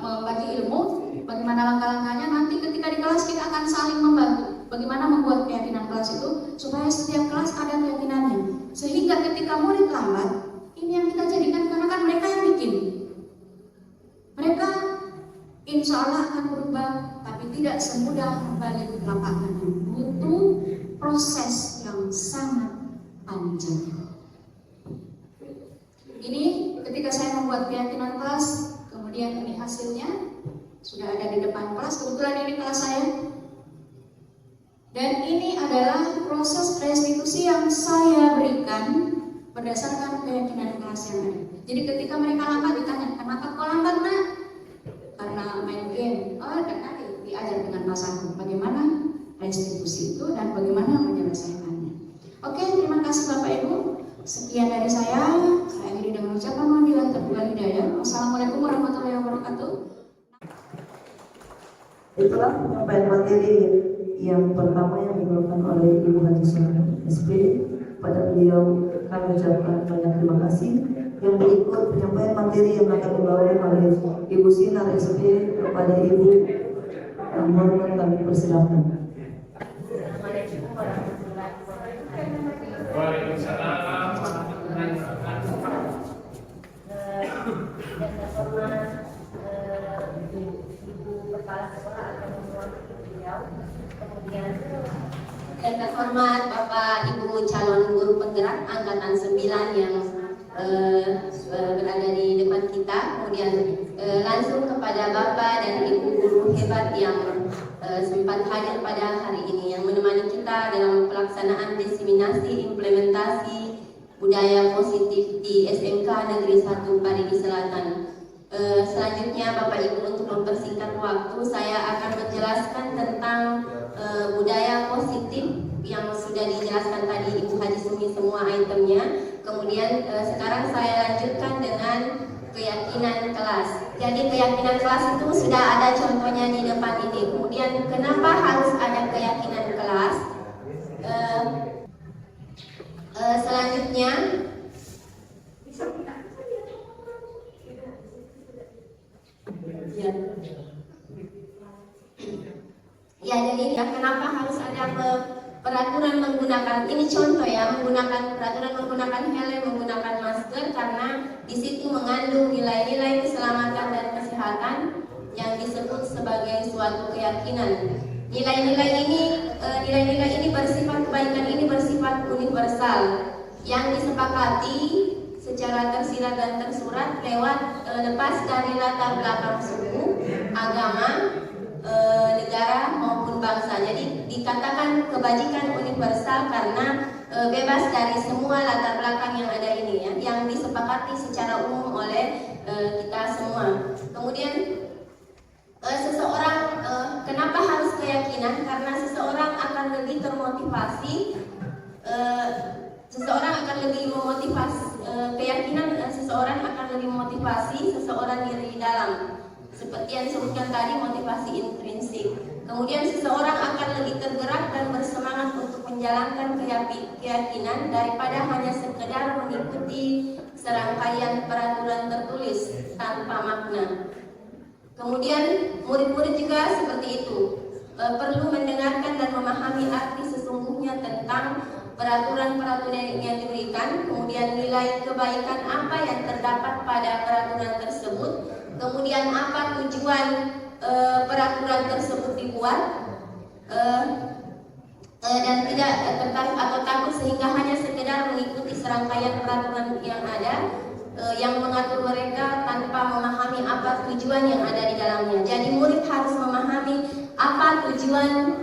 membagi ilmu, bagaimana langkah-langkahnya. Nanti ketika di kelas kita akan saling membantu bagaimana membuat keyakinan kelas itu supaya setiap kelas ada keyakinannya, sehingga ketika murid lambat, ini yang kita jadikan, karena kan mereka yang bikin. Mereka insya Allah akan berubah, tapi tidak semudah membalik telapak tangan. Butuh proses yang sangat panjang. Ini ketika saya membuat keyakinan kelas, kemudian ini hasilnya sudah ada di depan kelas. Kebetulan ini kelas saya. Dan ini adalah proses restitusi yang saya berikan berdasarkan keyakinan kelas yang ada. Jadi ketika mereka lambat ditanya, kenapa kau lambat nak? Karena main game. Dan nanti diajar dengan masalah bagaimana restitusi itu dan bagaimana menyelesaikannya. Oke, terima kasih Bapak Ibu. Sekian dari saya akhiri dengan ucapan wabillahi taufiq wal hidayah. Wassalamualaikum warahmatullahi wabarakatuh.
Itulah penyampaian materi yang pertama yang dibawakan oleh Ibu Haji Suhana SP. Pada beliau kami ucapkan banyak terima kasih. Yang berikut penyampaian materi yang akan dibawakan oleh Ibu Sinar SP kepada Ibu yang mohon kami persilakan.
Waalaikumsalam.
Dan terhormat Ibu Kepala Sekolah akan mewakili beliau. Kemudian dan terhormat Bapak Ibu calon guru penggerak angkatan 9 yang berada di depan kita. Kemudian langsung kepada Bapak dan Ibu guru hebat yang sempat hadir pada hari ini, yang menemani kita dalam pelaksanaan diseminasi implementasi budaya positif di SMK Negeri 1 Parigi Selatan. Selanjutnya Bapak Ibu, untuk mempersingkat waktu, saya akan menjelaskan tentang budaya positif yang sudah dijelaskan tadi Ibu Haji Sumi semua itemnya. Kemudian sekarang saya lanjutkan dengan keyakinan kelas. Jadi keyakinan kelas itu sudah ada contohnya di depan ini. Kemudian kenapa harus ada keyakinan kelas? Selanjutnya ya, jadi kenapa harus ada peraturan menggunakan, ini contoh ya, menggunakan peraturan menggunakan helm, menggunakan masker, karena di situ mengandung nilai-nilai keselamatan dan kesehatan yang disebut sebagai suatu keyakinan. Nilai-nilai ini nilai-nilai ini bersifat kebaikan ini bersifat universal yang disepakati secara tersirat dan tersurat lewat lepas dari latar belakang suku, agama, negara maupun bangsa. Jadi dikatakan kebajikan universal karena bebas dari semua latar belakang yang ada ini ya, yang disepakati secara umum oleh kita semua. Kemudian seseorang kenapa harus keyakinan? Karena seseorang akan lebih termotivasi, seseorang akan lebih memotivasi keyakinan, seseorang akan lebih memotivasi seseorang diri dalam. Seperti yang disebutkan tadi, motivasi intrinsik. Kemudian seseorang akan lebih tergerak dan bersemangat untuk menjalankan keyakinan daripada hanya sekedar mengikuti serangkaian peraturan tertulis tanpa makna. Kemudian murid-murid juga seperti itu, perlu mendengarkan dan memahami arti sesungguhnya tentang peraturan-peraturan yang diberikan, kemudian nilai kebaikan apa yang terdapat pada peraturan tersebut, kemudian apa tujuan peraturan tersebut dibuat, dan tidak tertarik atau takut sehingga hanya sekedar mengikuti serangkaian peraturan yang ada yang mengatur mereka tanpa memahami apa tujuan yang ada di dalamnya. Jadi murid harus memahami apa tujuan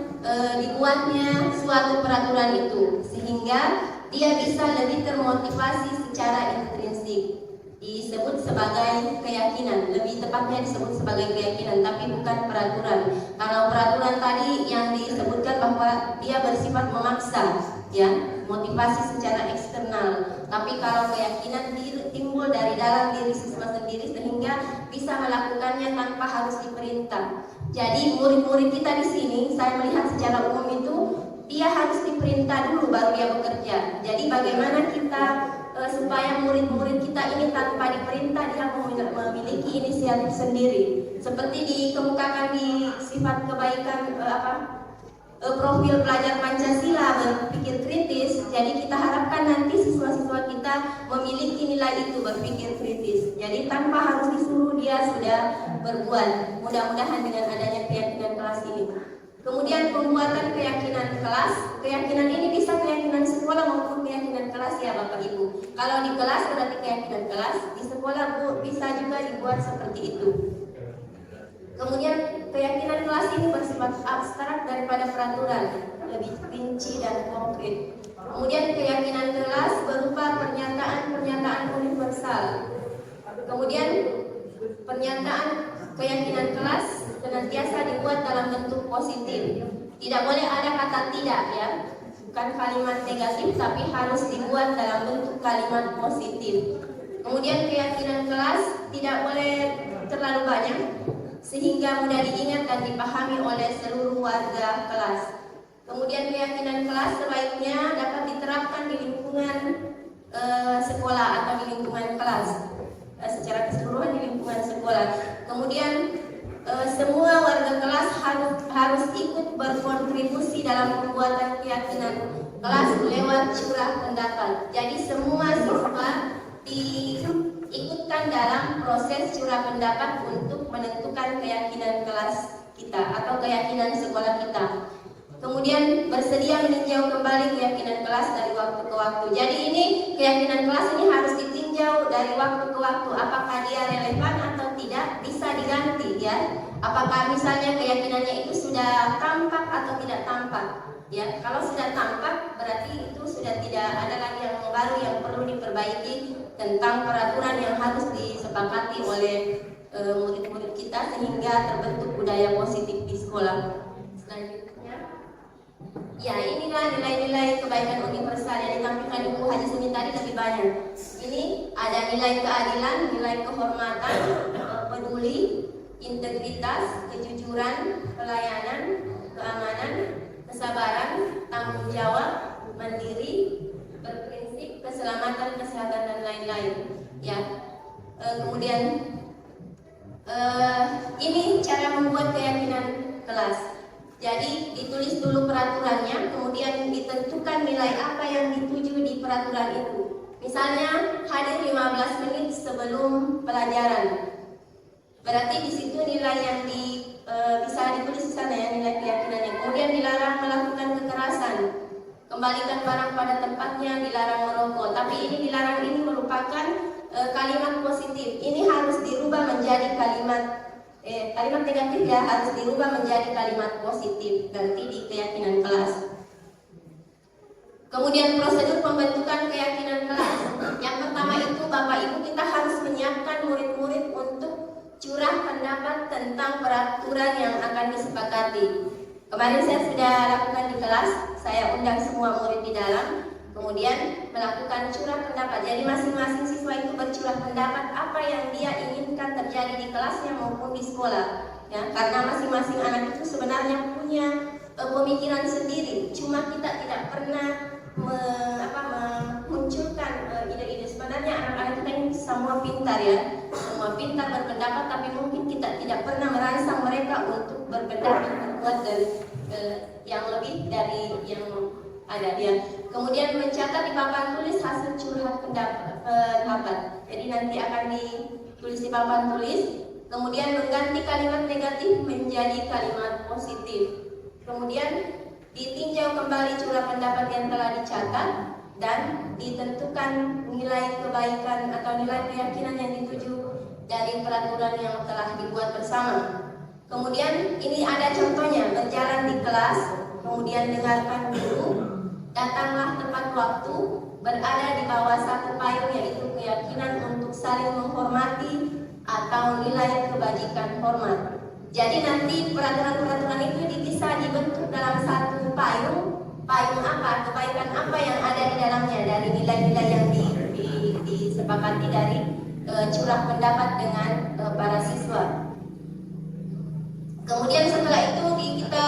dibuatnya suatu peraturan itu sehingga dia bisa lebih termotivasi secara intrinsik. Disebut sebagai keyakinan, lebih tepatnya disebut sebagai keyakinan, tapi bukan peraturan. Kalau peraturan tadi yang disebutkan bahwa dia bersifat memaksa, ya, motivasi secara eksternal. Tapi kalau keyakinan timbul dari dalam diri siswa sendiri sehingga bisa melakukannya tanpa harus diperintah. Jadi murid-murid kita di sini, saya melihat secara umum itu dia harus diperintah dulu baru dia bekerja. Jadi bagaimana kita supaya murid-murid kita ini tanpa diperintah dia memiliki inisiatif sendiri. Seperti dikemukakan di sifat kebaikan profil pelajar Pancasila berpikir kritis. Jadi kita harapkan nanti siswa-siswa kita memiliki nilai itu, berpikir kritis. Jadi tanpa harus disuruh dia sudah berbuat. Mudah-mudahan dengan adanya keyakinan kelas ini. Kemudian pembuatan keyakinan kelas. Keyakinan ini bisa keyakinan sekolah maupun keyakinan kelas ya Bapak Ibu. Kalau di kelas berarti keyakinan kelas, di sekolah bisa juga dibuat seperti itu. Kemudian keyakinan kelas ini bersifat abstrak daripada peraturan, lebih rinci dan konkret. Kemudian keyakinan kelas berupa pernyataan-pernyataan universal. Kemudian pernyataan keyakinan kelas senantiasa dibuat dalam bentuk positif. Tidak boleh ada kata tidak ya, bukan kalimat negatif tapi harus dibuat dalam bentuk kalimat positif. Kemudian keyakinan kelas tidak boleh terlalu banyak sehingga mudah diingat dan dipahami oleh seluruh warga kelas. Kemudian keyakinan kelas sebaiknya dapat diterapkan di lingkungan sekolah atau di lingkungan kelas, secara keseluruhan di lingkungan sekolah. Kemudian semua warga kelas harus ikut berkontribusi dalam pembuatan keyakinan kelas lewat curah pendapat. Jadi semua siswa diikutkan dalam proses curah pendapat untuk menentukan keyakinan kelas kita atau keyakinan sekolah kita. Kemudian bersedia meninjau kembali keyakinan kelas dari waktu ke waktu. Jadi ini keyakinan kelas ini harus ditinjau dari waktu ke waktu. Apakah dia relevan atau tidak, bisa diganti ya. Apakah misalnya keyakinannya itu sudah tampak atau tidak tampak. Ya, kalau sudah tampak berarti itu sudah tidak ada lagi yang baru yang perlu diperbaiki tentang peraturan yang harus disepakati oleh murid-murid kita sehingga terbentuk budaya positif di sekolah. Selanjutnya, ya inilah nilai-nilai kebaikan universal yang ditampilkan di buku Haji Semin tadi lebih banyak. Ini ada nilai keadilan, nilai kehormatan, peduli, integritas, kejujuran, pelayanan, keamanan, kesabaran, tanggung jawab, mandiri, berprinsip, keselamatan, kesehatan dan lain-lain. Ya, kemudian ini cara membuat keyakinan kelas. Jadi ditulis dulu peraturannya, kemudian ditentukan nilai apa yang dituju di peraturan itu. Misalnya hadir 15 menit sebelum pelajaran. Berarti di situ nilai yang bisa ditulis di sana ya, nilai keyakinannya. Kemudian dilarang melakukan kembalikan barang pada tempatnya, dilarang merokok. Tapi ini dilarang ini merupakan kalimat positif. Ini harus dirubah menjadi kalimat negatif ya, harus dirubah menjadi kalimat positif nanti di keyakinan kelas. Kemudian prosedur pembentukan keyakinan kelas. Yang pertama itu Bapak Ibu kita harus menyiapkan murid-murid untuk curah pendapat tentang peraturan yang akan disepakati. Kemarin saya sudah lakukan di kelas, saya undang semua murid di dalam, kemudian melakukan curah pendapat. Jadi masing-masing siswa itu bercurah pendapat apa yang dia inginkan terjadi di kelasnya maupun di sekolah. Ya, karena masing-masing anak itu sebenarnya punya pemikiran sendiri. Cuma kita tidak pernah memunculkan ide-ide. Sebenarnya anak-anak kita ini semua pintar ya, semua pintar berpendapat, tapi mungkin kita tidak pernah merangsang mereka untuk berpendapat terbuat dari yang lebih dari yang ada ya. Kemudian mencatat di papan tulis hasil curhat pendapat. Jadi nanti akan ditulis di papan tulis. Kemudian mengganti kalimat negatif menjadi kalimat positif. Kemudian ditinjau kembali curah pendapat yang telah dicatat dan ditentukan nilai kebaikan atau nilai keyakinan yang dituju dari peraturan yang telah dibuat bersama. Kemudian ini ada contohnya, berjalan di kelas, kemudian dengarkan guru, datanglah tepat waktu, berada di bawah satu payung yaitu keyakinan untuk saling menghormati atau nilai kebajikan hormat. Jadi nanti peraturan-peraturan itu bisa dibentuk dalam satu payung. Payung apa? Kebaikan apa yang ada di dalamnya dari nilai-nilai yang disepakati dari curah pendapat dengan para siswa. Kemudian setelah itu kita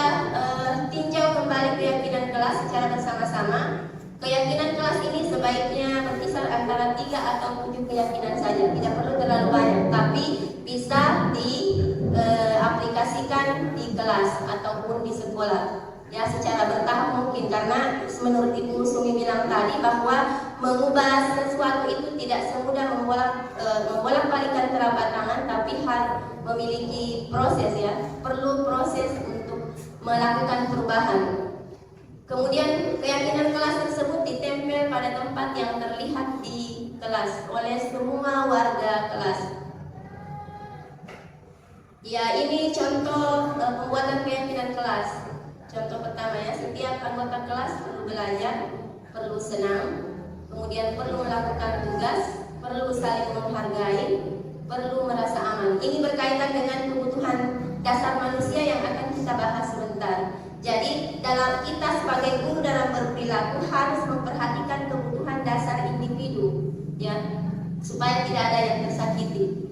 tinjau kembali keyakinan kelas secara bersama-sama. Keyakinan kelas ini sebaiknya berkisar antara 3 atau 7 keyakinan saja, tidak perlu terlalu banyak, tapi bisa diaplikasikan di kelas ataupun di sekolah. Ya, secara bertahap mungkin, karena menurut Ibu Sumi bilang tadi bahwa mengubah sesuatu itu tidak semudah membolak-balikan telapak tangan, tapi harus memiliki proses ya, perlu proses untuk melakukan perubahan. Kemudian keyakinan kelas tersebut ditempel pada tempat yang terlihat di kelas oleh semua warga kelas. Ya, ini contoh pembuatan keyakinan kelas. Contoh pertama ya, setiap anggota kelas perlu belajar, perlu senang, kemudian perlu melakukan tugas, perlu saling menghargai, perlu merasa aman. Ini berkaitan dengan kebutuhan dasar manusia yang akan kita bahas sebentar. Jadi dalam kita sebagai guru dalam berperilaku harus memperhatikan kebutuhan dasar individu, ya, supaya tidak ada yang tersakiti.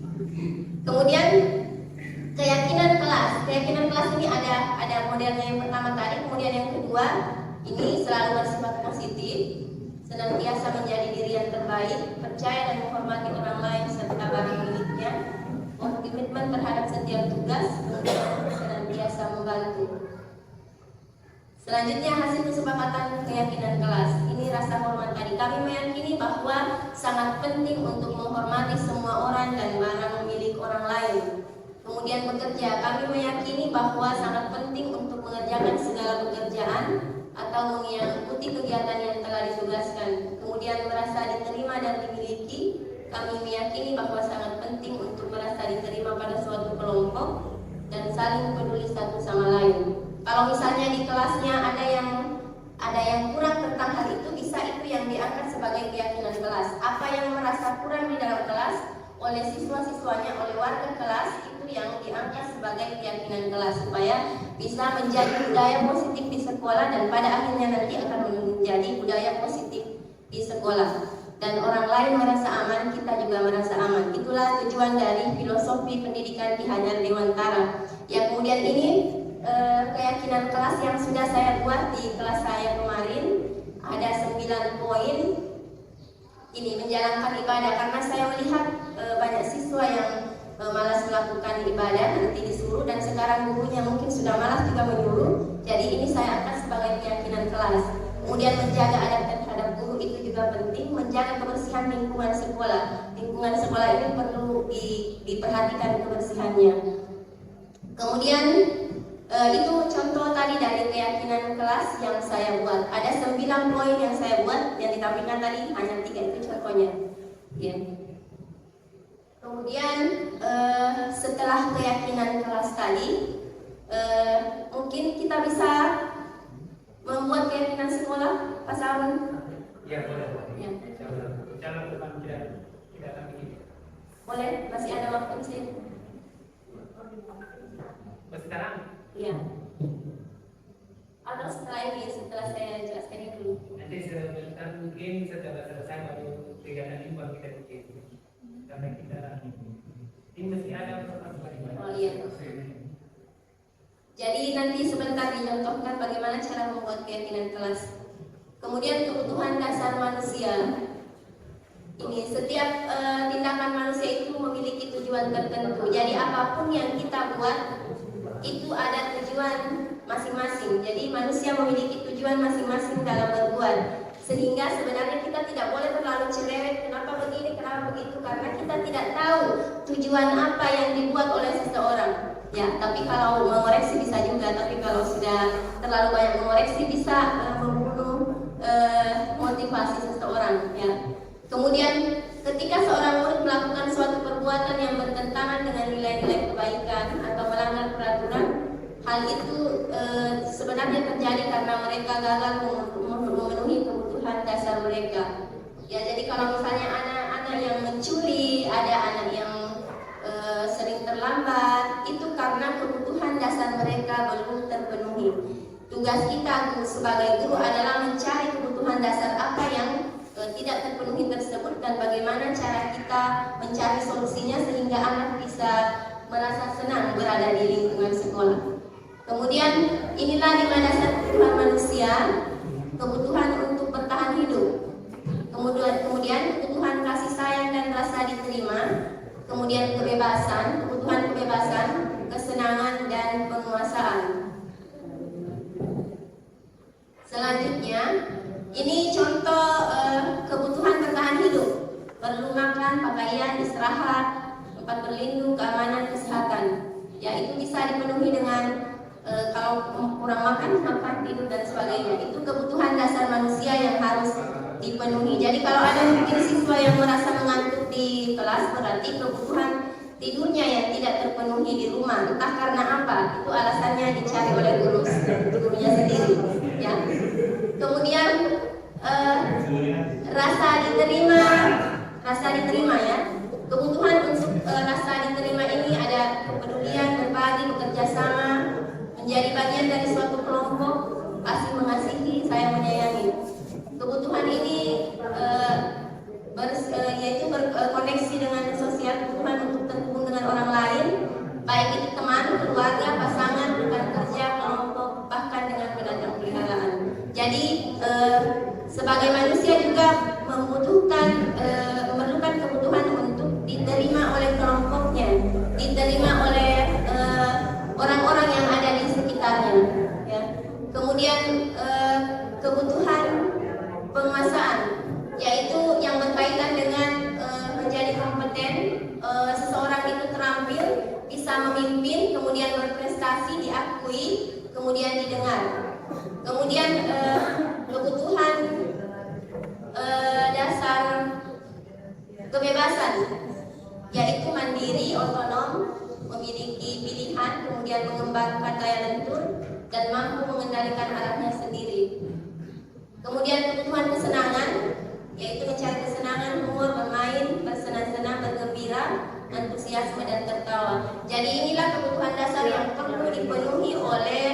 Kemudian keyakinan kelas ini ada modelnya yang pertama tadi, kemudian yang kedua ini selalu bersifat positif, senantiasa menjadi diri yang terbaik, percaya dan menghormati orang lain serta barang miliknya, komitmen terhadap setiap tugas, kemudian senantiasa membantu. Selanjutnya hasil kesepakatan keyakinan kelas. Ini rasa hormat tadi. Kami meyakini bahwa sangat penting untuk menghormati semua orang dan barang milik orang lain. Kemudian bekerja. Kami meyakini bahwa sangat penting untuk mengerjakan segala pekerjaan atau mengikuti kegiatan yang telah ditugaskan. Kemudian merasa diterima dan dimiliki. Kami meyakini bahwa sangat penting untuk merasa diterima pada suatu kelompok dan saling peduli satu sama lain. Kalau misalnya di kelasnya ada yang kurang tentang hal itu, bisa itu yang diangkat sebagai keyakinan kelas. Apa yang merasa kurang di dalam kelas oleh siswa-siswanya, oleh warga kelas, itu yang diangkat sebagai keyakinan kelas supaya bisa menjadi budaya positif di sekolah dan pada akhirnya nanti akan menjadi budaya positif di sekolah. Dan orang lain merasa aman, kita juga merasa aman. Itulah tujuan dari filosofi pendidikan Ki Hajar Dewantara. Yang kemudian ini keyakinan kelas yang sudah saya buat di kelas saya kemarin, ada 9 poin. Ini menjalankan ibadah, karena saya melihat banyak siswa yang malas melakukan ibadah, nanti disuruh, dan sekarang gurunya mungkin sudah malas juga menyuruh. Jadi ini saya angkat sebagai keyakinan kelas. Kemudian menjaga adab terhadap guru itu juga penting, menjaga kebersihan lingkungan sekolah. Lingkungan sekolah ini perlu diperhatikan kebersihannya. Kemudian Itu contoh tadi dari keyakinan kelas yang saya buat. Ada 9 poin yang saya buat, yang ditampilkan tadi hanya 3, itu contohnya. Ya. Kemudian setelah keyakinan kelas tadi, mungkin kita bisa membuat keyakinan sekolah, Pak Sarun.
Ya, boleh.
Ya.
Jangan depan tidak kami ini.
Boleh, masih ada waktu sih.
Sekarang?
Iya. Atau setelah ini, setelah saya jelaskan ini dulu.
Nanti sebentar mungkin setelah selesai baru kegiatan ini baru kita bikin. Karena kita ini mesti ada pertanyaan.
Oh iya. Jadi nanti sebentar dicontohkan bagaimana cara membuat keyakinan kelas. Kemudian kebutuhan dasar manusia. Ini setiap tindakan manusia itu memiliki tujuan tertentu. Jadi apapun yang kita buat itu ada tujuan masing-masing. Jadi manusia memiliki tujuan masing-masing dalam berbuat. Sehingga sebenarnya kita tidak boleh terlalu cerewet. Kenapa begini, kenapa begitu? Karena kita tidak tahu tujuan apa yang dibuat oleh seseorang. Ya, tapi kalau mengoreksi bisa juga. Tapi kalau sudah terlalu banyak mengoreksi bisa membunuh motivasi seseorang. Ya. Kemudian ketika seorang murid melakukan suatu perbuatan yang bertentangan dengan nilai-nilai kebaikan atau melanggar peraturan, hal itu sebenarnya terjadi karena mereka gagal memenuhi kebutuhan dasar mereka. Ya, jadi kalau misalnya anak-anak yang mencuri, ada anak yang sering terlambat, itu karena kebutuhan dasar mereka belum terpenuhi. Tugas kita sebagai guru adalah mencari kebutuhan dasar apa yang tidak terpenuhi tersebut dan bagaimana cara kita mencari solusinya sehingga anak bisa merasa senang berada di lingkungan sekolah. Kemudian inilah 5 dasar kebutuhan manusia, kebutuhan untuk bertahan hidup, kemudian kebutuhan kasih sayang dan rasa diterima, kemudian kebutuhan kebebasan, kesenangan dan penguasaan. Selanjutnya, ini contoh kebutuhan bertahan hidup. Perlu makan, pakaian, istirahat, tempat berlindung, keamanan, kesehatan. Ya, itu bisa dipenuhi dengan kalau kurang makan, tidur dan sebagainya. Itu kebutuhan dasar manusia yang harus dipenuhi. Jadi kalau ada mungkin siswa yang merasa mengantuk di kelas, berarti kebutuhan tidurnya yang tidak terpenuhi di rumah. Entah karena apa, itu alasannya dicari oleh gurunya sendiri. Ya. Kemudian rasa diterima ya. Kebutuhan untuk rasa diterima ini ada kepedulian, berbagi, bekerja sama, menjadi bagian dari suatu kelompok, asing mengasihi, sayang menyayangi. Kebutuhan ini yaitu berkoneksi dengan sosial, kebutuhan untuk terhubung dengan orang lain, baik itu teman, keluarga, pasangan, rekan kerja, kelompok, bahkan dengan binatang peliharaan. Jadi sebagai manusia juga memerlukan kebutuhan untuk diterima oleh kelompoknya, diterima oleh orang-orang yang ada di sekitarnya. Ya. Kemudian kebutuhan penguasaan, yaitu yang berkaitan dengan menjadi kompeten, seseorang itu terampil, bisa memimpin, kemudian berprestasi, diakui, kemudian didengar. Kemudian kebutuhan dasar kebebasan, yaitu mandiri, otonom, memiliki pilihan, kemudian mengembangkan daya lentur dan mampu mengendalikan arahnya sendiri. Kemudian kebutuhan kesenangan, yaitu mencari kesenangan, humor, bermain, bersenang-senang, bergembira, antusiasme dan tertawa. Jadi inilah kebutuhan dasar yang perlu dipenuhi oleh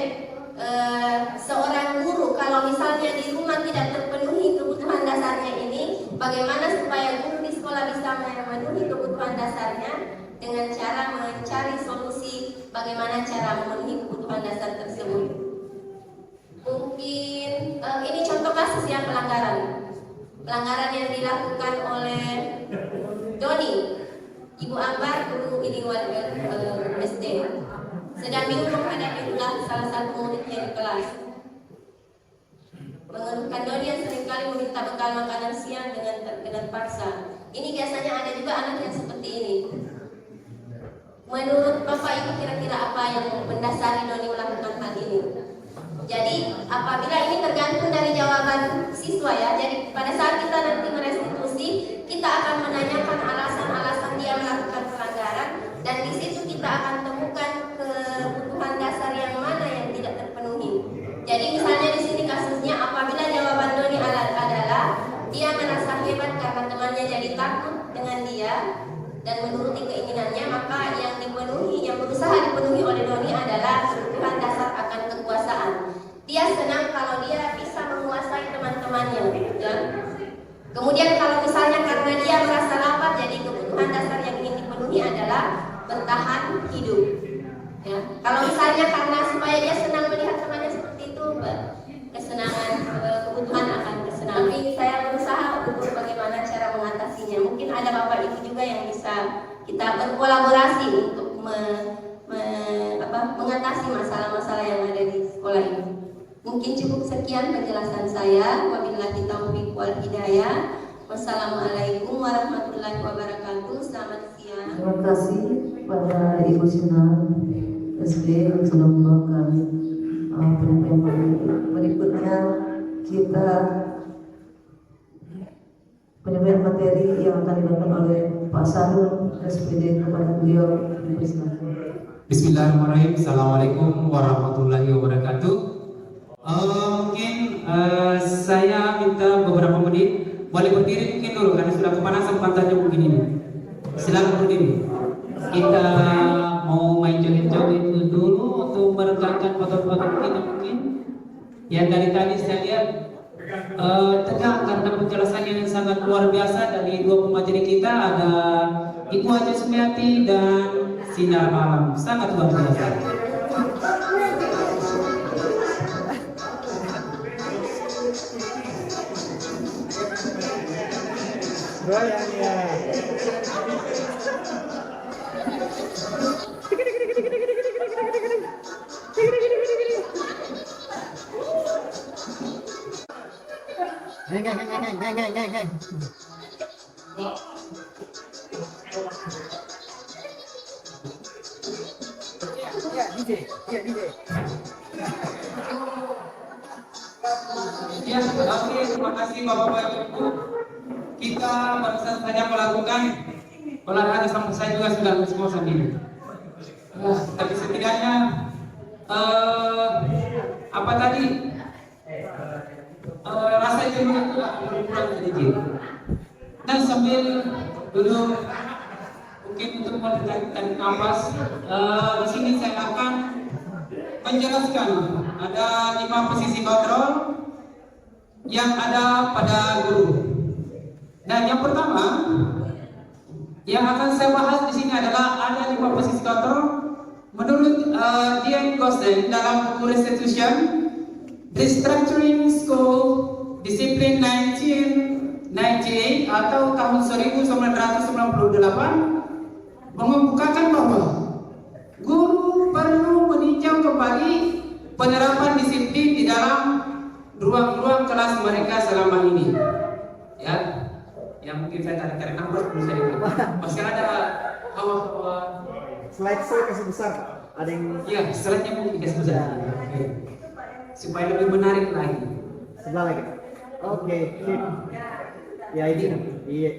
seorang guru. Kalau misalnya di rumah tidak terpenuhi kebutuhan dasarnya ini, bagaimana supaya guru di sekolah bisa memenuhi kebutuhan dasarnya dengan cara mencari solusi bagaimana cara memenuhi kebutuhan dasar tersebut. Mungkin ini contoh kasus yang pelanggaran yang dilakukan oleh Doni, Ibu Ambar, guru bilingual SD, sedang bingung menghadapi ulah salah satu muridnya di kelas. Mengeluhkan Doni yang seringkali meminta bekal makanan siang dengan paksa. Ini biasanya ada juga anak yang seperti ini. menurut Bapak Ibu kira-kira apa yang mendasari Doni melakukan hal ini? Jadi apabila ini tergantung dari jawaban siswa ya. Jadi pada saat kita nanti merestitusi, kita akan menanyakan alasan-alasan dia melakukan pelanggaran, dan di situ kita akan temukan kebutuhan dasar yang mana yang tidak terpenuhi. Jadi misalnya di sini kasusnya apabila jawaban Doni adalah dia merasa hebat karena temannya jadi takut dengan dia dan menuruti keinginannya, maka yang dipenuhi, yang berusaha dipenuhi oleh Doni adalah kebutuhan dasar akan kekuasaan. Dia senang kalau dia bisa menguasai teman-temannya, ya. Kemudian kalau misalnya karena dia merasa lapar, jadi kebutuhan dasar yang ingin dipenuhi adalah bertahan hidup. Ya. Kalau misalnya karena supaya dia senang melihat temannya seperti itu, kesenangan, kebutuhan akan kesenangan. Tapi saya berusaha untuk bagaimana cara mengatasinya. Mungkin ada Bapak Ibu juga yang bisa kita berkolaborasi untuk mengatasi masalah-masalah yang ada di sekolah ini. Mungkin cukup sekian penjelasan saya. Wabillahi taufiq wal hidayah. Wassalamualaikum warahmatullahi wabarakatuh. Selamat siang.
Terima kasih pada Ibu Sinar SD yang sudah membawakan penyampaian berikutnya. Kita penyampaian materi yang akan dibawakan oleh Pak Sahrul SPD kepada beliau.
Bismillahirrahmanirrahim. Assalamualaikum warahmatullahi wabarakatuh. Mungkin saya minta beberapa menit. Boleh berdiri mungkin dulu karena sudah kepanasan pantatnya begini nih. Silakan berdiri. Kita mau main joget-joget dulu untuk meregangkan otot-otot kita mungkin. Yang dari tadi saya lihat tegak karena penjelasan yang sangat luar biasa dari dua pemateri kita, ada Ibu Haja Sumiati dan Sinar Malam. Sangat luar biasa. Ya, oke, terima kasih Bapak Ibu. Kita barusan saja melakukan olahraga sama saya juga sudah semua sendiri. Tapi setidaknya apa tadi rasa jenuh itu kurang sedikit. Dan sambil duduk mungkin untuk menekan nafas, di sini saya akan menjelaskan ada 5 posisi kontrol yang ada pada guru. Dan yang pertama yang akan saya bahas di sini adalah ada 5 posisi kontrol menurut Dian Gosen dalam buku Restitution Restructuring School Discipline 1998 atau tahun 1998 mengemukakan bahwa guru perlu meninjau kembali penerapan disiplin di dalam ruang-ruang kelas mereka selama ini. Ya mungkin saya tarik nafas dulu saya. Masih ada hawa-hawa.
Slide saya kasih besar, ada yang.
Iya, slide-nya mungkin dikasih besar. Oke. Supaya lebih menarik lagi.
Sebelah lagi. Oke, sip. Ya ini. Iya.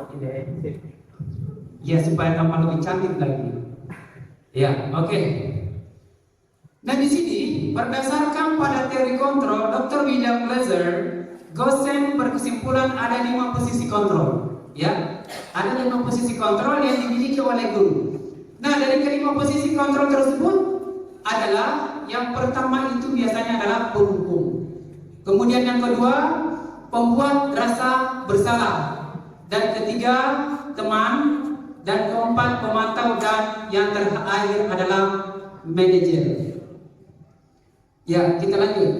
Oke, sip.
Ya supaya tambah lebih cantik lagi. Ya, oke. Nah di sini berdasarkan pada teori kontrol, Dr. William Glaser, Gosen berkesimpulan ada 5 posisi kontrol. Ya, ada 5 posisi kontrol yang dimiliki oleh guru. Nah dari kelima posisi kontrol tersebut adalah yang pertama itu biasanya adalah penghukum. Kemudian yang kedua pembuat rasa bersalah. Dan ketiga teman. Dan keempat pemantau, dan yang terakhir adalah manajer. Ya, kita lanjut.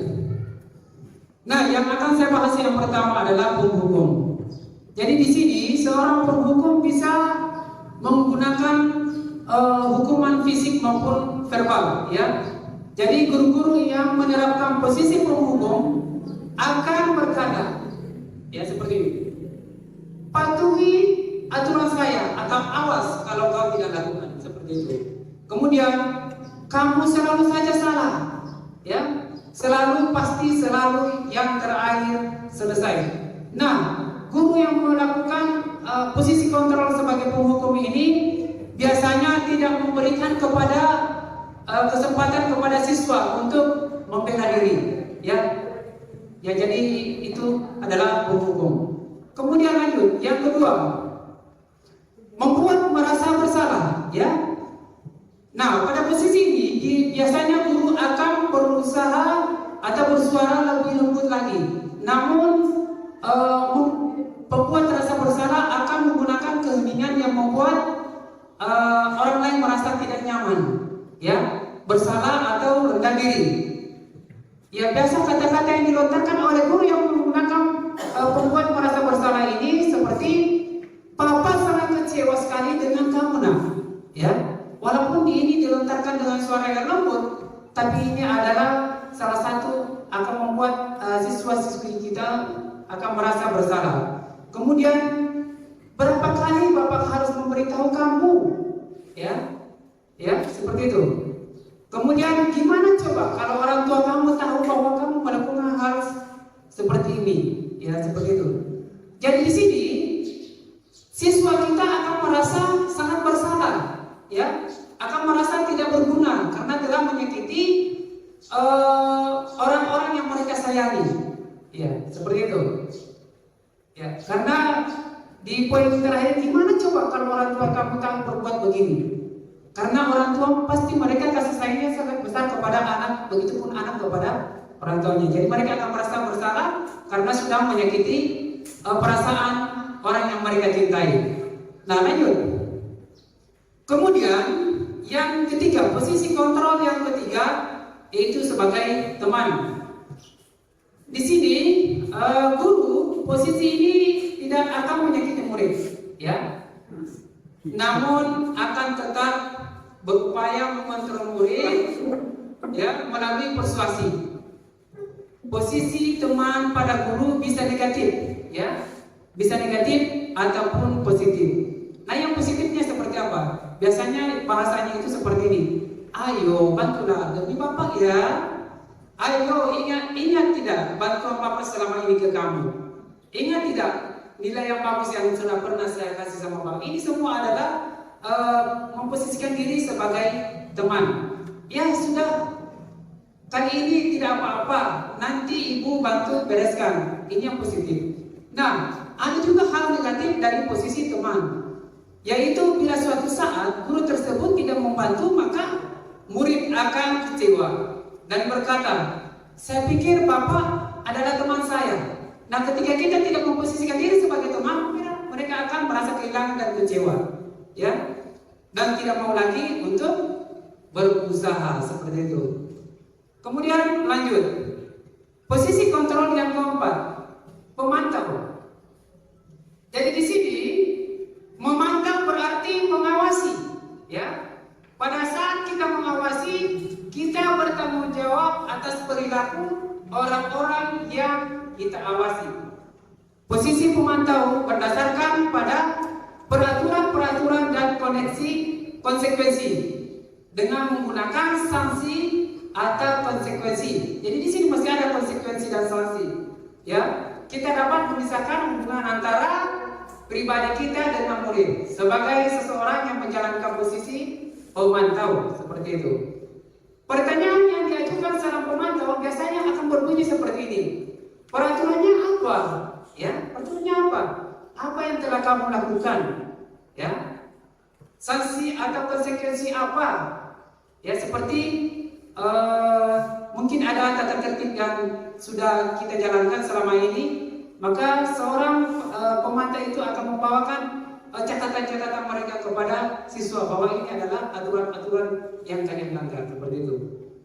Nah, yang akan saya bahas yang pertama adalah penghukum. Jadi di sini seorang penghukum bisa menggunakan hukuman fisik maupun verbal, ya. Jadi guru-guru yang menerapkan posisi penghukum akan berkata, ya seperti ini. Patuhi aturan saya atau awas kalau kau tidak lakukan. seperti itu. Kemudian kamu selalu saja salah, ya, selalu pasti selalu yang terakhir selesai. Nah, guru yang melakukan posisi kontrol sebagai penghukum ini biasanya tidak memberikan kepada kesempatan kepada siswa untuk membela diri, ya. Ya, jadi itu adalah penghukum. Kemudian lanjut, yang kedua, membuat merasa bersalah, ya. Nah, pada posisi ini biasanya guru akan berusaha atau bersuara lebih lembut lagi. Namun pembuat rasa bersalah akan menggunakan keheningan yang membuat orang lain merasa tidak nyaman, ya, bersalah atau rendah diri. Ya, biasa kata-kata yang dilontarkan oleh guru yang menggunakan pembuat merasa bersalah ini seperti, "Papa sangat kecewa sekali dengan kamu, Nak." Ya, walaupun ini dilontarkan dengan suara yang lembut, tapi ini adalah salah satu akan membuat siswa-siswi kita akan merasa bersalah. Kemudian, berapa kali Bapak harus memberitahu kamu? Ya, ya, seperti itu. Kemudian gimana coba kalau orang tua kamu tahu bahwa kamu melakukan hal seperti ini, ya, seperti itu. Jadi di sini siswa kita akan merasa sangat bersalah, ya, akan merasa tidak berguna karena telah menyakiti orang-orang yang mereka sayangi, ya, seperti itu. Ya, karena di poin terakhir, gimana coba kalau orang tua kamu tahu berbuat begini? Karena orang tua pasti mereka kasih sayangnya sangat besar kepada anak, begitupun anak kepada orang tuanya. Jadi mereka akan merasa bersalah karena sudah menyakiti perasaan orang yang mereka cintai. Nah, lanjut. Kemudian yang ketiga, posisi kontrol yang ketiga yaitu sebagai teman. Di sini guru posisi ini tidak akan menyakiti murid, ya. Namun akan tetap berupaya mengontrol murid, ya, melalui persuasi. Posisi teman pada guru bisa negatif, ya, bisa negatif ataupun positif. Nah, yang positifnya seperti apa? Biasanya bahasanya itu seperti ini. "Ayo bantulah demi Bapak, ya. Ayo ingat tidak bantuan Bapak selama ini ke kamu. Ingat tidak nilai yang bagus yang sudah pernah saya kasih sama Bapak." Ini semua adalah memposisikan diri sebagai teman. Ya sudah, kali ini tidak apa-apa, nanti ibu bantu bereskan. Ini yang positif. Nah, ada juga hal negatif dari posisi teman, yaitu bila suatu saat guru tersebut tidak membantu, maka murid akan kecewa dan berkata, "Saya pikir Bapak adalah teman saya." Nah, ketika kita tidak memposisikan diri sebagai teman, mereka akan merasa kehilangan dan kecewa, ya, dan tidak mau lagi untuk berusaha seperti itu. Kemudian lanjut, posisi kontrol yang keempat, pemantau. Jadi di sini memantau berarti mengawasi, ya. Pada saat kita mengawasi, kita bertanggung jawab atas perilaku orang-orang yang kita awasi. Posisi pemantau berdasarkan pada peraturan-peraturan dan konsekuensi dengan menggunakan sanksi atau konsekuensi. Jadi di sini masih ada konsekuensi dan sanksi, ya. Kita dapat memisahkan hubungan antara pribadi kita dengan murid sebagai seseorang yang menjalankan posisi pemantau, seperti itu. Pertanyaan yang diajukan seorang pemantau biasanya akan berbunyi seperti ini. Peraturannya apa? Ya, peraturannya apa? Apa yang telah kamu lakukan? Ya, sanksi atau konsekuensi apa? Ya, seperti mungkin ada tata tertib yang sudah kita jalankan selama ini, maka seorang pemantau itu akan membawakan catatan-catatan mereka kepada siswa bahwa ini adalah aturan-aturan yang kalian langgar, seperti itu.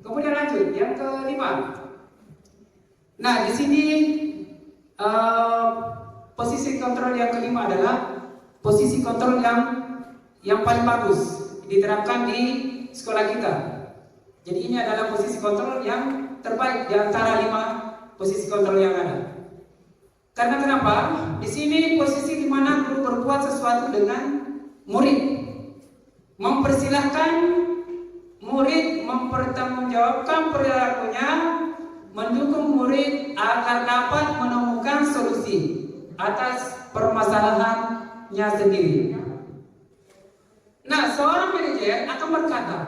Kemudian lanjut, yang kelima. Nah, di sini posisi kontrol yang kelima adalah posisi kontrol yang paling bagus diterapkan di sekolah kita. Jadi ini adalah posisi kontrol yang terbaik di antara 5 posisi kontrol yang ada. Karena kenapa? Di sini posisi di mana guru berbuat sesuatu dengan murid. mempersilahkan murid mempertanggungjawabkan perilakunya, mendukung murid agar dapat menemukan solusi atas permasalahannya sendiri. Nah, seorang manajer akan berkata,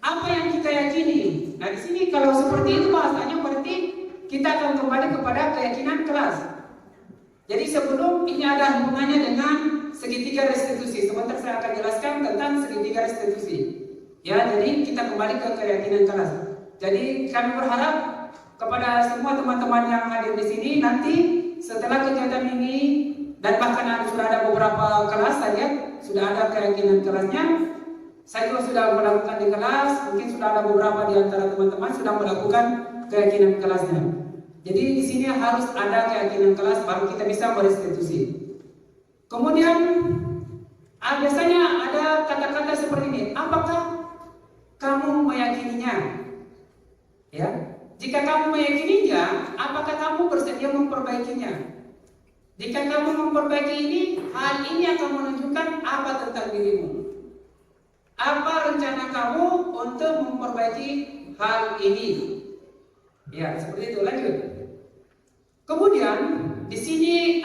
apa yang kita yakini? Nah, di sini kalau seperti itu bahasanya berarti kita akan kembali kepada keyakinan kelas. Jadi sebelum ini ada hubungannya dengan segitiga restitusi. Sebentar saya akan jelaskan tentang segitiga restitusi. Ya, jadi kita kembali ke keyakinan kelas. Jadi kami berharap kepada semua teman-teman yang hadir di sini nanti setelah kegiatan ini dan bahkan sudah ada beberapa kelas saya sudah ada keyakinan kelasnya. Saya juga sudah melakukan di kelas, mungkin sudah ada beberapa di antara teman-teman sudah melakukan keyakinan kelasnya. Jadi di sini harus ada keyakinan kelas baru kita bisa merestitusi. Kemudian biasanya ada kata-kata seperti ini, apakah kamu meyakininya? Ya, jika kamu meyakininya, apakah kamu bersedia memperbaikinya? Jika kamu memperbaiki ini, hal ini akan menunjukkan apa tentang dirimu. Apa rencana kamu untuk memperbaiki hal ini? Ya, seperti itu. Lanjut. Kemudian di sini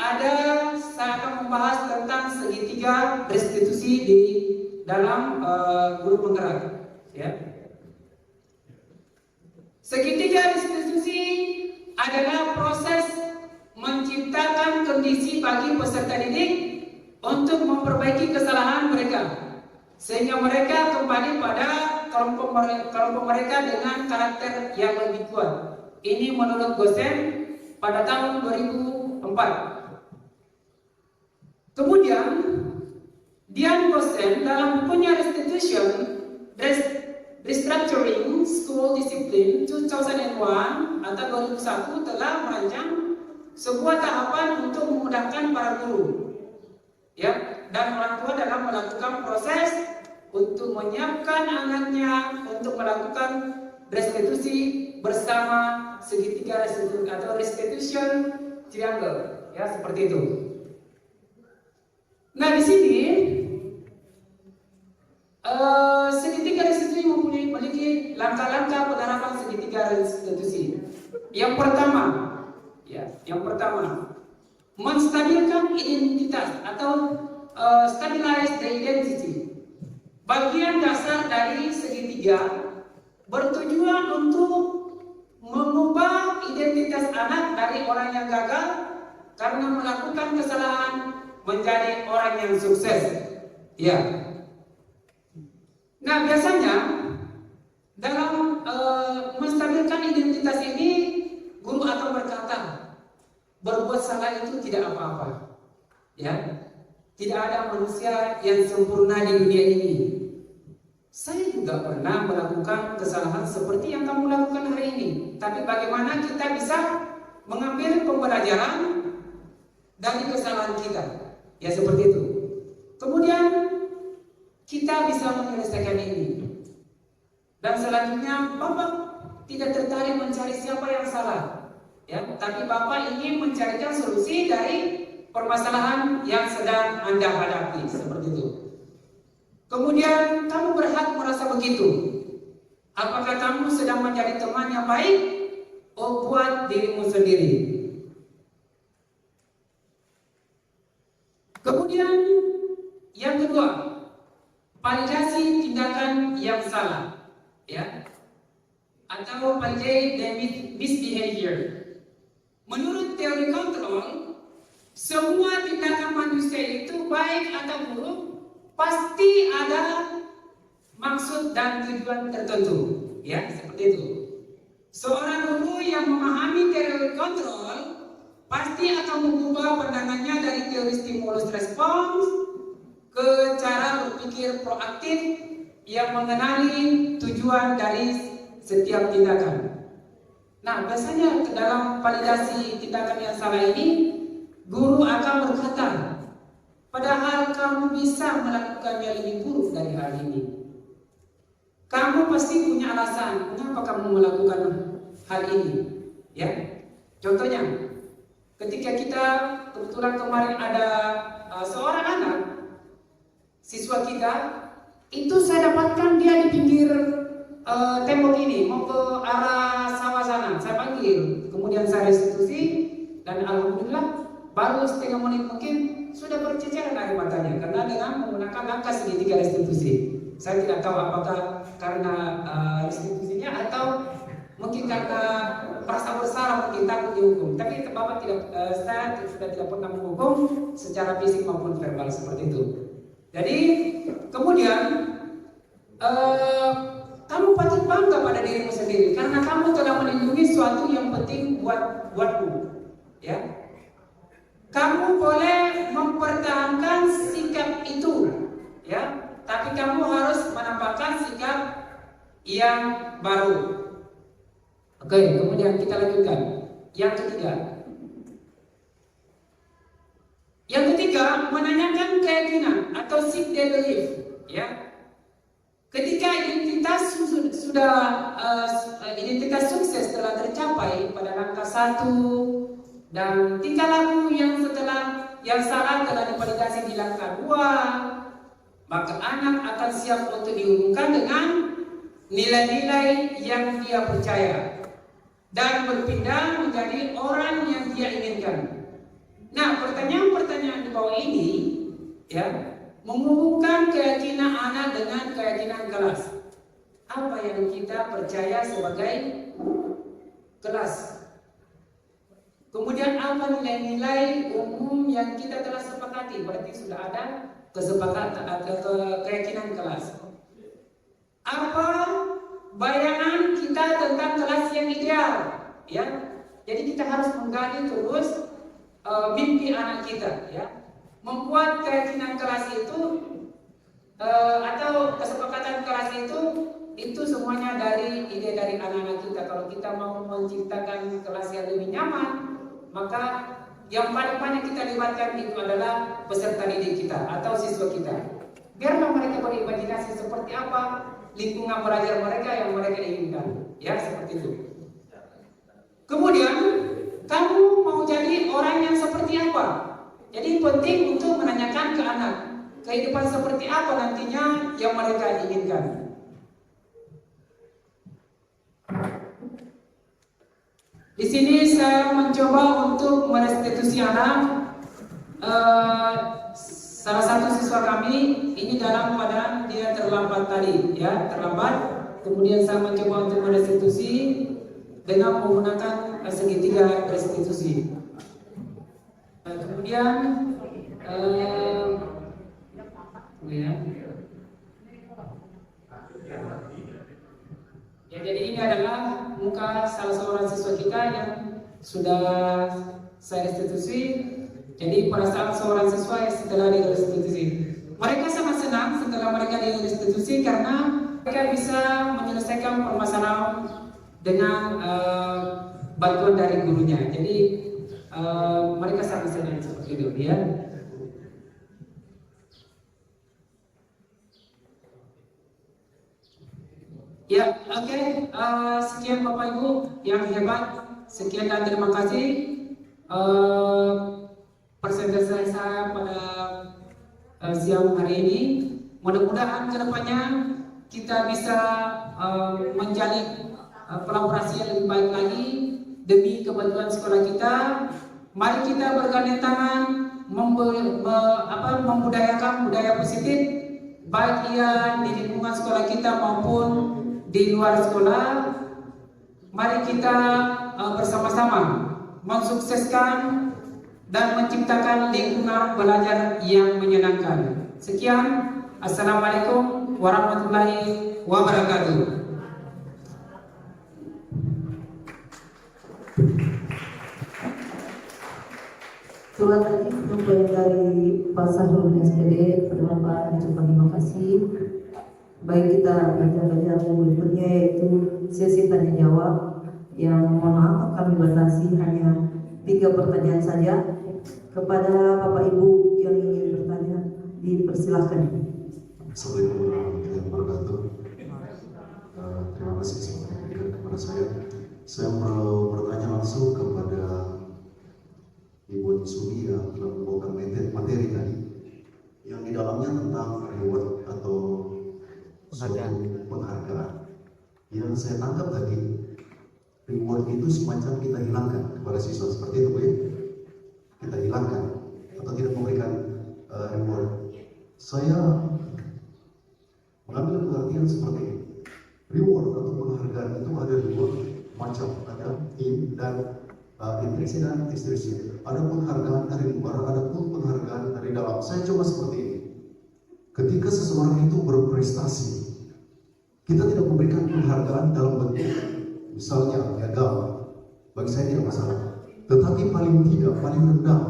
saya akan membahas tentang segitiga restitusi di dalam guru penggerak. Ya. Segitiga restitusi adalah proses menciptakan kondisi bagi peserta didik untuk memperbaiki kesalahan mereka, sehingga mereka kembali pada kelompok mereka dengan karakter yang lebih kuat. Ini menurut Gosen pada tahun 2004. Kemudian Dian Gosen dalam bukunya Restructuring School Discipline 2001 atau 2001 telah merancang sebuah tahapan untuk memudahkan para guru, ya, dan orang tua dalam melakukan proses untuk menyiapkan anaknya untuk melakukan restitusi bersama segitiga restitusi atau restitution triangle, ya, seperti itu. Nah, di sini segitiga restitusi memiliki langkah-langkah penerapan segitiga restitusi. Yang pertama, menstabilkan identitas atau stabilize the identity. Bagian dasar dari segitiga bertujuan untuk mengubah identitas anak dari orang yang gagal karena melakukan kesalahan menjadi orang yang sukses. Ya. Nah, biasanya dalam menstabilkan identitas ini guru akan berkata, berbuat salah itu tidak apa-apa. Ya. Tidak ada manusia yang sempurna di dunia ini. Saya juga pernah melakukan kesalahan seperti yang kamu lakukan hari ini. Tapi bagaimana kita bisa mengambil pembelajaran dari kesalahan kita? Ya, seperti itu. Kemudian kita bisa menyelesaikan ini. Dan selanjutnya, Bapak tidak tertarik mencari siapa yang salah, ya, tapi Bapak ingin mencarikan solusi dari permasalahan yang sedang Anda hadapi, seperti itu. Kemudian kamu berhak merasa begitu. Apakah kamu sedang menjadi teman yang baik? Oh, buat dirimu sendiri. Kemudian yang kedua, validasi tindakan yang salah, ya, atau validate the misbehavior. Menurut teori kontrol, semua tindakan manusia itu baik atau buruk pasti ada maksud dan tujuan tertentu, ya, seperti itu. Seorang guru yang memahami teori kontrol pasti akan mengubah pandangannya dari teori stimulus respons ke cara berpikir proaktif yang mengenali tujuan dari setiap tindakan. Nah, biasanya dalam validasi tindakan yang salah ini, guru akan berkata, padahal kamu bisa melakukannya lebih buruk dari hal ini. Kamu pasti punya alasan mengapa kamu melakukan hal ini, ya. Contohnya, ketika kita kebetulan kemarin ada seorang anak siswa kita itu saya dapatkan dia di pinggir tembok ini mau ke arah sawah sana. Saya panggil, kemudian saya restitusi, dan alhamdulillah baru setengah menit mungkin sudah berceceran air matanya karena dengan menggunakan langkah segitiga restitusi. Saya tidak tahu apakah karena restitusinya atau mungkin karena merasa bersalah, mungkin takut dihukum. Tapi Bapak saya sudah tidak pernah menghukum secara fisik maupun verbal seperti itu. Jadi kemudian kamu patut bangga pada dirimu sendiri karena kamu telah melindungi sesuatu yang penting buatmu. Ya, kamu boleh mempertahankan sikap itu, ya, tapi kamu harus menampakkan sikap yang baru. Oke, kemudian kita lanjutkan. Yang ketiga. Yang ketiga, menanyakan keyakinan atau seek their belief, ya. Ketika identitas identitas sukses telah tercapai pada langkah 1 dan tingkah laku yang salah telah divalidasi di langkah 2, maka anak akan siap untuk dihubungkan dengan nilai-nilai yang dia percaya dan berpindah menjadi orang yang dia inginkan. Nah, pertanyaan-pertanyaan di bawah ini, ya, menghubungkan keyakinan anak dengan keyakinan kelas. Apa yang kita percaya sebagai kelas? Kemudian apa nilai-nilai umum yang kita telah sepakati? Berarti sudah ada kesepakatan atau keyakinan kelas. Apa bayangan kita tentang kelas yang ideal? Ya, jadi kita harus menggali terus mimpi anak kita, ya. Membuat keyakinan kelas itu atau kesepakatan kelas itu semuanya dari ide dari anak-anak kita. Kalau kita mau menciptakan kelas yang lebih nyaman, maka yang paling banyak kita libatkan itu adalah peserta didik kita atau siswa kita. Biarlah mereka berimajinasi seperti apa lingkungan belajar mereka yang mereka inginkan, ya, seperti itu. Kemudian kamu mau jadi orang yang seperti apa? Jadi penting untuk menanyakan ke anak kehidupan seperti apa nantinya yang mereka inginkan. Di sini saya mencoba untuk merestitusi anak. Salah satu siswa kami ini dalam keadaan dia terlambat tadi, ya, terlambat. Kemudian saya mencoba untuk merestitusi dengan menggunakan segitiga restitusi. Kemudian ya, jadi ini adalah muka salah seorang siswa kita yang sudah saya restitusi. Jadi pada saat seorang siswa yang setelah direstitusi, mereka sangat senang setelah mereka direstitusi karena mereka bisa menyelesaikan permasalahan dengan bantuan dari gurunya. Jadi mereka sangat senang seperti itu, ya. Ya, oke. Sekian Bapak Ibu yang hebat. Sekian dan terima kasih. Presentasi saya pada siang hari ini. Mudah-mudahan kedepannya kita bisa menjalin kolaborasi yang lebih baik lagi demi kemajuan sekolah kita. Mari kita bergandeng tangan membudayakan budaya positif, baik ia di lingkungan sekolah kita maupun di luar sekolah. Mari kita bersama-sama mensukseskan dan menciptakan lingkungan belajar yang menyenangkan. Sekian, assalamualaikum warahmatullahi wabarakatuh.
Itulah tadi penyampaian dari Pak Sahrul SPD, penerapan ucapan terima kasih. Baik, kita belajar yang berikutnya yaitu sesi tanya jawab yang mohon maaf akan dibatasi hanya 3 pertanyaan saja. Kepada Bapak Ibu yang ingin bertanya, dipersilahkan.
Assalamualaikum warahmatullahi wabarakatuh. Terima kasih sudah memberikan kepada saya. Saya mau bertanya langsung kepada Ibu Sumi yang telah membawakan materi tadi yang di dalamnya tentang reward atau suatu penghargaan. Yang saya tangkap tadi, reward itu semacam kita hilangkan kepada siswa, seperti itu Bu ya? Kita hilangkan atau tidak memberikan reward. Saya mengambil pengertian seperti ini. Reward atau penghargaan itu ada dua macam, ada in dan intrisi dan ekstrisi. Ada penghargaan dari luar, ada pun penghargaan dari dalam. Saya coba seperti ini. Ketika seseorang itu berprestasi, kita tidak memberikan penghargaan dalam bentuk misalnya piagam, bagi saya tidak masalah. Tetapi paling tidak, paling rendah,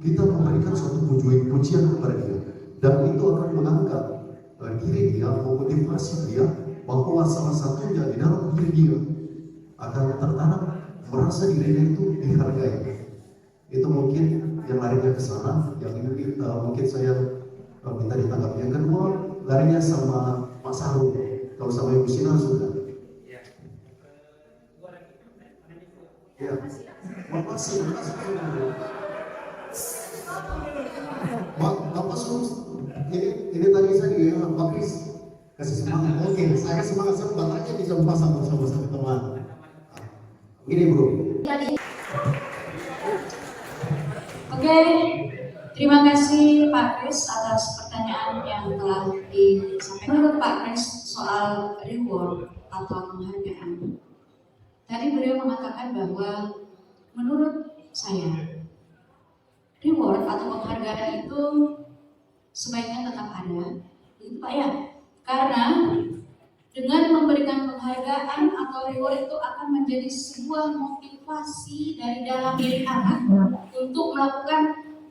kita memberikan suatu pujian kepada dia, dan itu akan mengangkat diri dia, memotivasi dia bahwa salah satunya di dalam diri dia akan tertanam merasa dirinya itu dihargai. Itu mungkin yang larinya ke sana, yang ini mungkin saya minta ditanggapi. Yang kedua, larinya sama Mas Haru. Kalau sama Ibu Sina sudah. Ya, makasih. Bapak suruh ini tadi saya ya, Pak Kris kasih semangat. Oke, saya semangat sebenarnya bisa pasang bersama-sama teman. Gini bro.
Oke, terima kasih Pak Kris atas pertanyaan yang telah disampaikan. Menurut Pak Kris soal reward atau penghargaan, tadi beliau mengatakan bahwa menurut saya reward atau penghargaan itu sebaiknya tetap ada, itu Pak ya, karena dengan memberikan penghargaan atau reward itu akan menjadi sebuah motivasi dari dalam diri anak untuk melakukan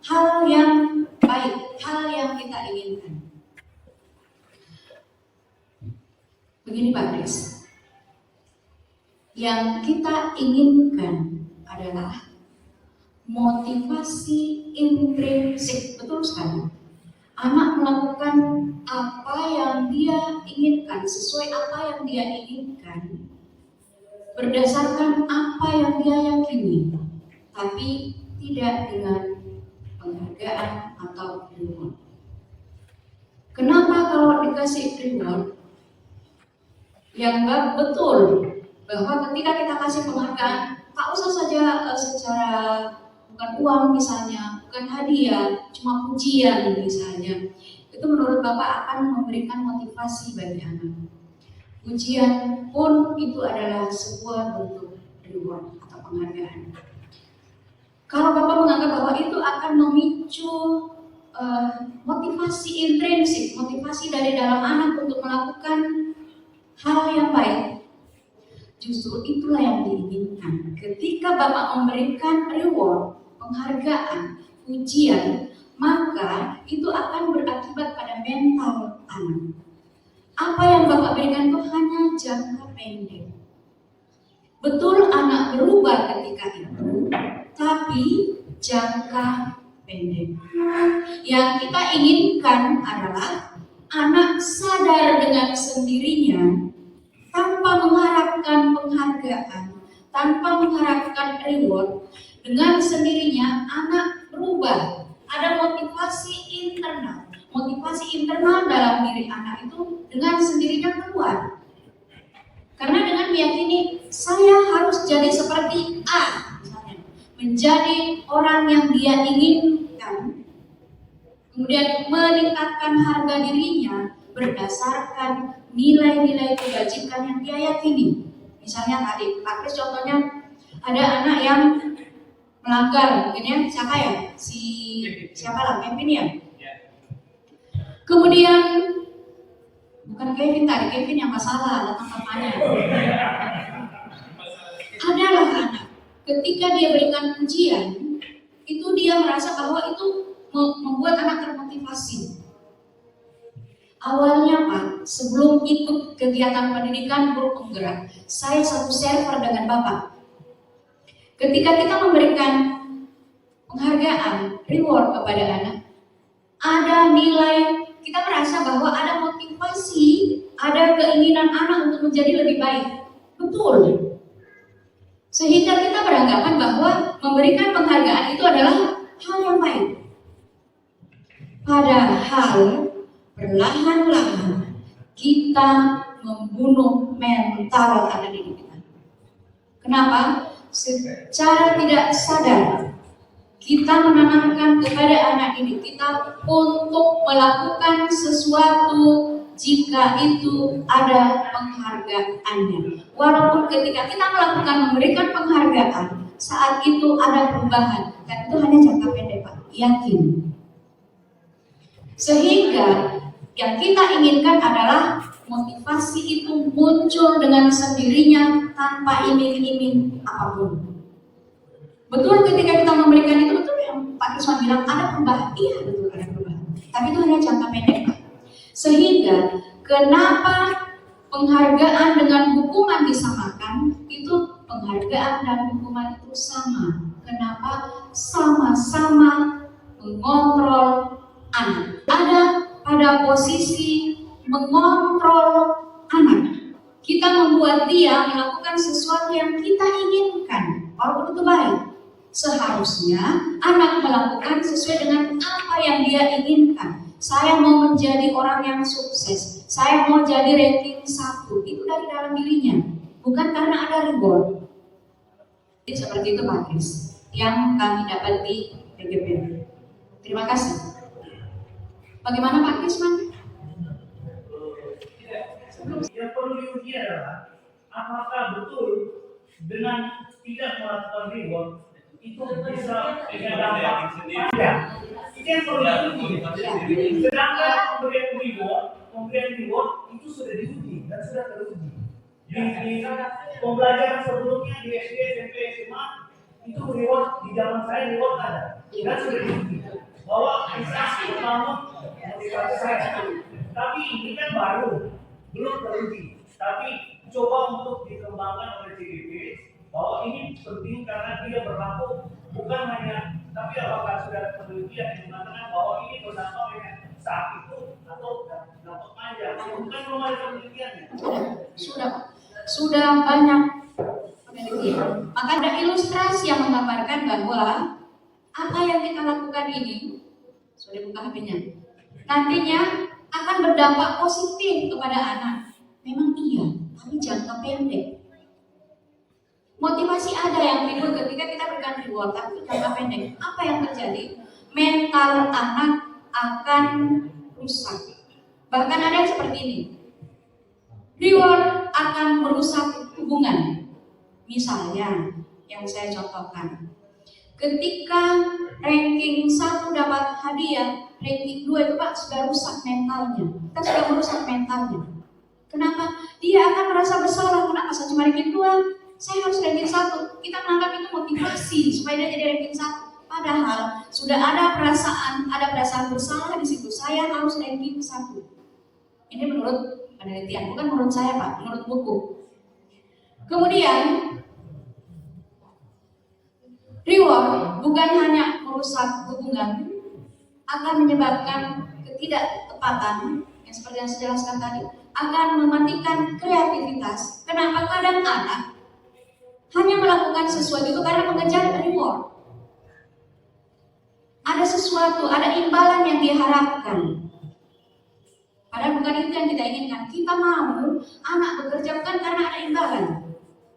hal yang baik, hal yang kita inginkan. Begini Pak Kris, yang kita inginkan adalah motivasi intrinsik, betul sekali. Anak melakukan apa yang dia inginkan, sesuai apa yang dia inginkan, berdasarkan apa yang dia yakini, tapi tidak dengan penghargaan atau reward. Kenapa kalau dikasih reward? Yang enggak betul bahwa ketika kita kasih penghargaan, tak usah saja secara bukan uang misalnya, bukan hadiah, cuma pujian misalnya, itu menurut Bapak akan memberikan motivasi bagi anak. Pujian pun itu adalah sebuah bentuk reward atau penghargaan. Kalau Bapak menganggap bahwa itu akan memicu motivasi intrinsik, motivasi dari dalam anak untuk melakukan hal yang baik, justru itulah yang diinginkan. Ketika Bapak memberikan reward, penghargaan, pujian, maka itu akan berakibat pada mental anak. Apa yang Bapak berikan itu hanya jangka pendek. Betul anak berubah ketika itu, tapi jangka pendek. Yang kita inginkan adalah anak sadar dengan sendirinya, tanpa mengharapkan penghargaan, tanpa mengharapkan reward, dengan sendirinya anak berubah. Ada motivasi internal. Motivasi internal dalam diri anak itu dengan sendirinya keluar. Karena dengan meyakini saya harus jadi seperti A, misalnya, menjadi orang yang dia inginkan, kemudian meningkatkan harga dirinya berdasarkan nilai-nilai kebajikan yang dia yakini. Misalnya tadi, Pak Kris contohnya ada anak yang melanggar, mungkin ya, siapa ya? Siapa lah, Kevin ya? Kemudian, bukan Kevin tadi, Kevin yang masalah, datang papanya. Adalah anak, ketika dia berikan pujian, itu dia merasa bahwa itu membuat anak termotivasi. Awalnya Pak, sebelum ikut kegiatan pendidikan guru penggerak, saya satu server dengan Bapak. Ketika kita memberikan penghargaan, reward kepada anak, ada nilai, kita merasa bahwa ada motivasi, ada keinginan anak untuk menjadi lebih baik. Betul. Sehingga kita beranggapan bahwa memberikan penghargaan itu adalah hal yang baik. Padahal perlahan-lahan kita membunuh mental anak didik kita. Kenapa? Secara tidak sadar kita menanamkan kepada anak didik kita untuk melakukan sesuatu jika itu ada penghargaannya. Walaupun ketika kita memberikan penghargaan, saat itu ada perubahan, dan itu hanya jangka pendek, Pak. Yakin. Sehingga yang kita inginkan adalah motivasi itu muncul dengan sendirinya tanpa iming-iming apapun. Betul ketika kita memberikan itu, betul yang Pak Krisman bilang ada perubahan. Iya, betul ada perubahan. Tapi itu hanya jangka pendek, Pak. Sehingga kenapa penghargaan dengan hukuman disamakan? Itu penghargaan dan hukuman itu sama. Kenapa? Sama-sama mengontrol anak. Ada pada posisi mengontrol anak. Kita membuat dia melakukan sesuatu yang kita inginkan, walaupun itu baik. Seharusnya anak melakukan sesuai dengan apa yang dia inginkan. Saya mau menjadi orang yang sukses, saya mau jadi ranking 1, itu dari dalam dirinya, bukan karena ada reward. Jadi seperti itu Pak Kris, yang kami dapat di PGP. Terima kasih. Bagaimana Pak Krisman?
Yang perlu diuji adalah apakah betul dengan tidak melakukan reward itu bisa dengan dampak panjang. Itu yang perlu diuji. Sedangkan pemberian reward itu sudah diuji dan sudah teruji. Di pembelajaran sebelumnya di SD, SMP, SMA itu reward, di zaman saya reward ada dan sudah diuji bahwa bisa membangun motivasi saya. Tapi ini kan baru, belum teruji. Tapi coba untuk dikembangkan oleh CGP bahwa ini penting karena dia berlaku bukan hanya, tapi apakah sudah penelitian yang mengatakan bahwa ini berdampak hanya saat itu atau dampak panjang? Bukan belum ada penelitiannya.
Sudah banyak penelitian. Maka ada ilustrasi yang menggambarkan bahwa apa yang kita lakukan ini, sudah buka HP-nya, nantinya akan berdampak positif kepada anak. Memang iya, tapi jangka pendek. Motivasi ada yang timbul ketika kita berikan reward, tapi jangka pendek. Apa yang terjadi? Mental anak akan rusak. Bahkan ada yang seperti ini. Reward akan merusak hubungan. Misalnya, yang saya contohkan. Ketika ranking 1 dapat hadiah, ranking 2 itu Pak sudah rusak mentalnya. Kita sudah merusak mentalnya. Kenapa? Dia akan merasa bersalah. Kenapa saya cuma ranking 2? Saya harus ranking 1. Kita menganggap itu motivasi supaya dia jadi ranking 1. Padahal sudah ada perasaan bersalah di situ. Saya harus ranking 1. Ini menurut penelitian, bukan menurut saya Pak, menurut buku. Kemudian reward bukan hanya merusak hubungan, akan menyebabkan ketidaktepatan yang seperti yang saya jelaskan tadi, akan mematikan kreativitas. Kenapa? Kadang anak hanya melakukan sesuatu itu karena mengejar reward. Ada sesuatu, ada imbalan yang diharapkan. Padahal bukan itu yang kita inginkan. Kita mau anak bekerja bukan karena ada imbalan,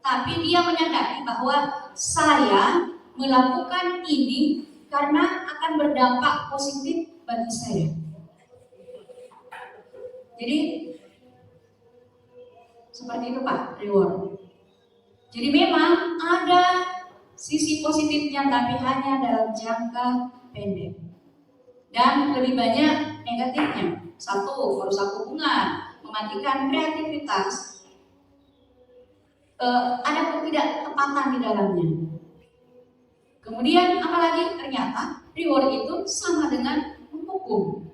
tapi dia menyadari bahwa saya melakukan ini karena akan berdampak positif bagi saya. Jadi seperti itu Pak, reward. Jadi memang ada sisi positifnya, tapi hanya dalam jangka pendek. Dan lebih banyak negatifnya. 1, merusak hubungan, mematikan kreativitas, ada ketidaktepatan di dalamnya. Kemudian apalagi ternyata reward itu sama dengan menghukum.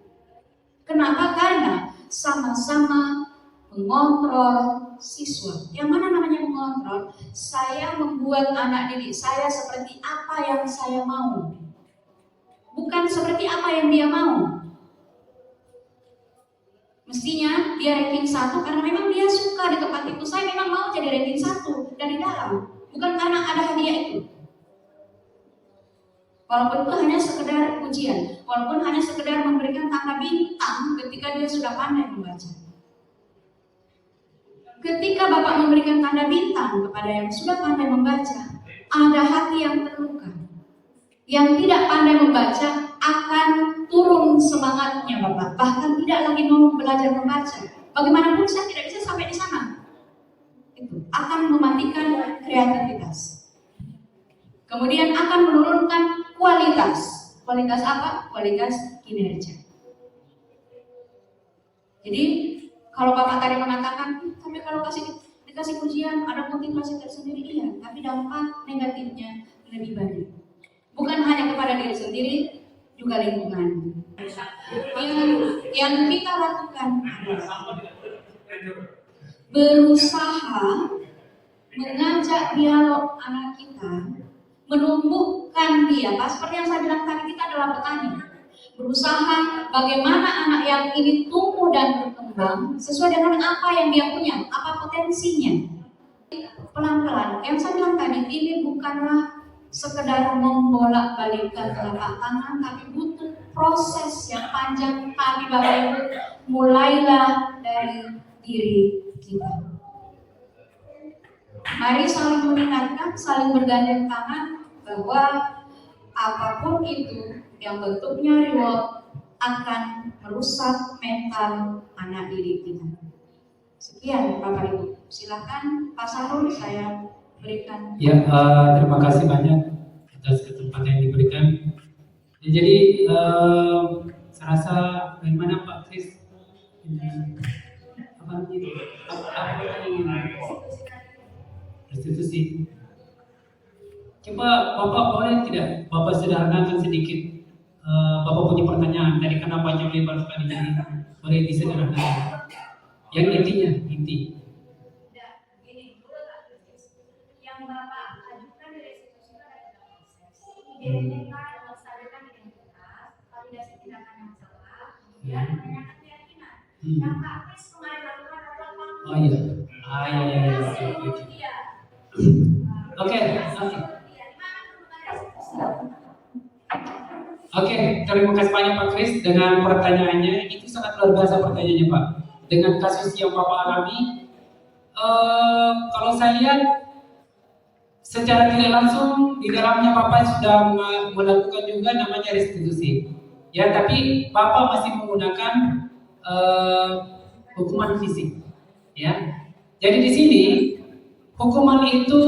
Kenapa? Karena sama-sama mengontrol siswa. Yang mana namanya mengontrol? Saya membuat anak didik saya seperti apa yang saya mau, bukan seperti apa yang dia mau. Mestinya dia ranking 1 karena memang dia suka di tempat itu. Saya memang mau jadi ranking 1 dari dalam, bukan karena ada hadiah itu. Walaupun itu hanya sekedar ujian, walaupun hanya sekedar memberikan tanda bintang ketika dia sudah pandai membaca. Ketika Bapak memberikan tanda bintang kepada yang sudah pandai membaca, ada hati yang terluka. Yang tidak pandai membaca akan turun semangatnya Bapak, bahkan tidak lagi mau belajar membaca. Bagaimanapun saya tidak bisa sampai di sana. Itu akan mematikan kreativitas. Kemudian akan menurunkan kualitas. Kualitas apa? Kualitas kinerja. Jadi kalau Bapak tadi mengatakan, tapi kalau dikasih ujian ada motivasi tersendiri, iya, tapi dampak negatifnya lebih banyak. Bukan hanya kepada diri sendiri, juga lingkungan. Yang kita lakukan berusaha mengajak dialog anak kita, menumbuhkan dia. Seperti yang saya bilang tadi, kita adalah petani. Berusaha bagaimana anak yang ini tumbuh dan berkembang sesuai dengan apa yang dia punya, apa potensinya. Pelan-pelan, yang saya bilang tadi, ini bukanlah sekedar membolak-balikkan telapak tangan, tapi butuh proses yang panjang. Tapi Bapak Ibu, mulailah dari diri kita. Mari saling mengingatkan, saling bergandeng tangan bahwa apapun itu yang bentuknya reward akan merusak mental anak didik kita. Sekian Bapak Ibu, silakan Pak Sahrul saya berikan.
Ya, terima kasih banyak atas kesempatan yang diberikan. Ya, jadi saya rasa bagaimana Pak Kris apa ini restitusi. Coba Bapak boleh tidak Bapak sederhanakan sedikit. Bapak punya pertanyaan tadi kenapa panjang lebar sekali ini, boleh disederhanakan. Yang intinya, inti.
Yang Bapak ajukan dari restitusi itu ada proses. Identitas, melestarikan identitas, validasi tindakan yang salah, kemudian menanyakan keyakinan. Yang Pak Kris kemarin lakukan adalah
Oh iya. Oke. Oke, terima kasih banyak Pak Kris dengan pertanyaannya. Itu sangat luar biasa pertanyaannya Pak. Dengan kasus yang Bapak alami, kalau saya lihat secara tidak langsung di dalamnya Bapak sudah melakukan juga namanya restitusi. Ya, tapi Bapak masih menggunakan hukuman fisik. Ya, jadi di sini hukuman itu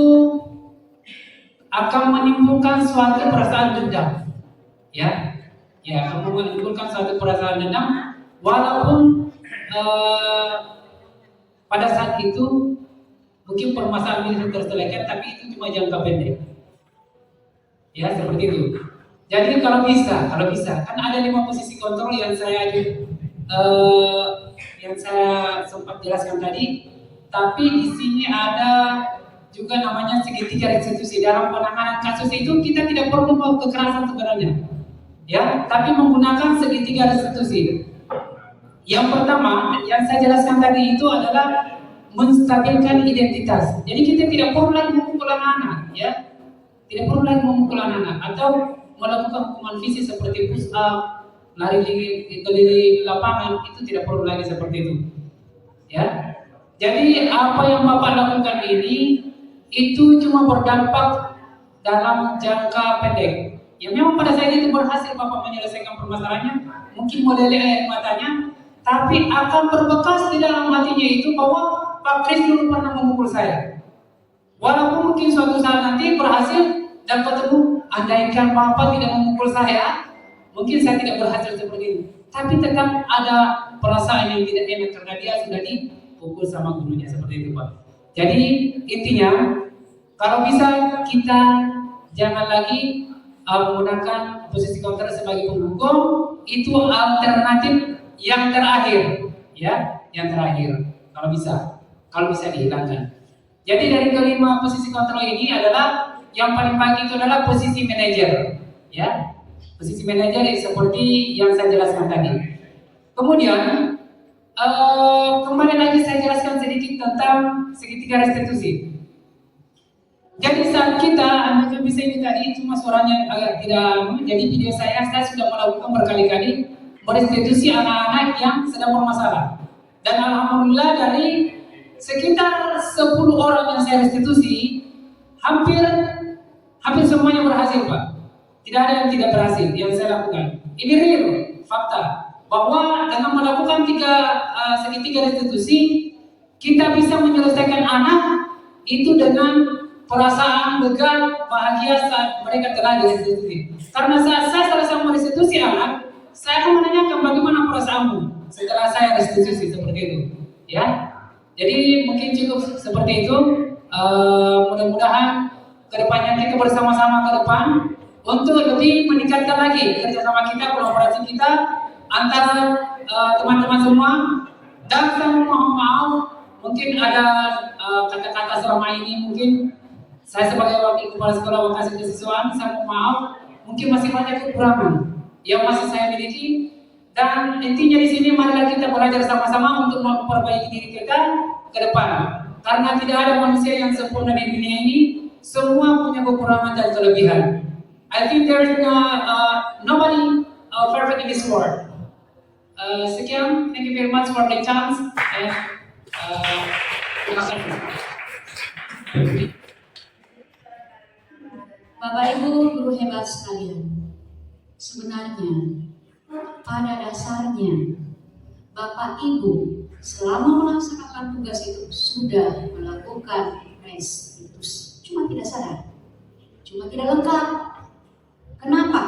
akan menimbulkan suatu perasaan dendam. Ya, akan menimbulkan suatu perasaan dendam, walaupun pada saat itu mungkin permasalahan ini terselesaikan, tapi itu cuma jangka pendek. Ya, seperti itu. Jadi kalau bisa, kan ada 5 posisi kontrol yang saya sempat jelaskan tadi. Tapi di sini ada juga namanya segitiga restitusi. Dalam penanganan kasus itu kita tidak perlu mau kekerasan sebenarnya, ya, tapi menggunakan segitiga restitusi. Yang pertama yang saya jelaskan tadi itu adalah menstabilkan identitas. Jadi kita tidak perlu lagi memukul anak-anak, ya, tidak perlu lagi memukul anak-anak atau melakukan hukuman fisik seperti push up, lari keliling lapangan, itu tidak perlu lagi seperti itu, ya. Jadi apa yang Bapak lakukan ini itu cuma berdampak dalam jangka pendek. Ya memang pada saat itu berhasil Bapak menyelesaikan permasalahannya, mungkin modelnya air matanya, tapi akan berbekas di dalam hatinya itu bahwa Pak Kris dulu pernah memukul saya. Walaupun mungkin suatu saat nanti berhasil dan ketemu, andaikan Bapak tidak memukul saya, mungkin saya tidak berhasil seperti ini. Tapi tetap ada perasaan yang tidak enak karena dia sudah dipukul sama gurunya, seperti itu Pak. Jadi intinya, kalau bisa kita jangan lagi menggunakan posisi counter sebagai penghukum, itu alternatif yang terakhir, ya, yang terakhir. Kalau bisa dihilangkan. Jadi dari kelima posisi kontrol ini adalah yang paling baik itu adalah posisi manajer, ya. Posisi manajer seperti yang saya jelaskan tadi. Kemudian kembali lagi saya jelaskan sedikit tentang segitiga restitusi. Jadi saat kita, Anda bisa ini tadi cuma suaranya agak tidak, jadi video saya sudah melakukan berkali-kali merestitusi anak-anak yang sedang bermasalah. Dan alhamdulillah dari sekitar 10 orang yang saya restitusi, hampir semuanya berhasil, Pak. Tidak ada yang tidak berhasil yang saya lakukan. Ini real, fakta. Bahwa dengan melakukan segitiga restitusi, kita bisa menyelesaikan anak itu dengan perasaan lega, bahagia saat mereka telah direstitusi. Karena saat saya selesai merestitusi anak, saya akan menanyakan bagaimana perasaanmu setelah saya restitusi seperti itu, ya. Jadi mungkin cukup seperti itu. Mudah-mudahan kedepannya kita bersama-sama ke depan untuk lebih meningkatkan lagi kerjasama kita, kolaborasi kita antara teman-teman semua. Dan saya mohon maaf, mungkin ada kata-kata selama ini mungkin saya sebagai wakil kepala sekolah Wakasih Kesiswaan, saya mohon maaf, mungkin masih banyak kekurangan yang masih saya miliki. Dan intinya di sini marilah kita belajar sama-sama untuk memperbaiki diri kita ke depan. Karena tidak ada manusia yang sempurna di dunia ini, semua punya kekurangan dan kelebihan. I think there is nobody perfect in this world. Sekian, thank you very much for the chance. And, terima kasih.
Bapak Ibu guru hebat sekalian, sebenarnya pada dasarnya Bapak Ibu selama melaksanakan tugas itu sudah melakukan restitusi, cuma tidak sadar, cuma tidak lengkap. Kenapa?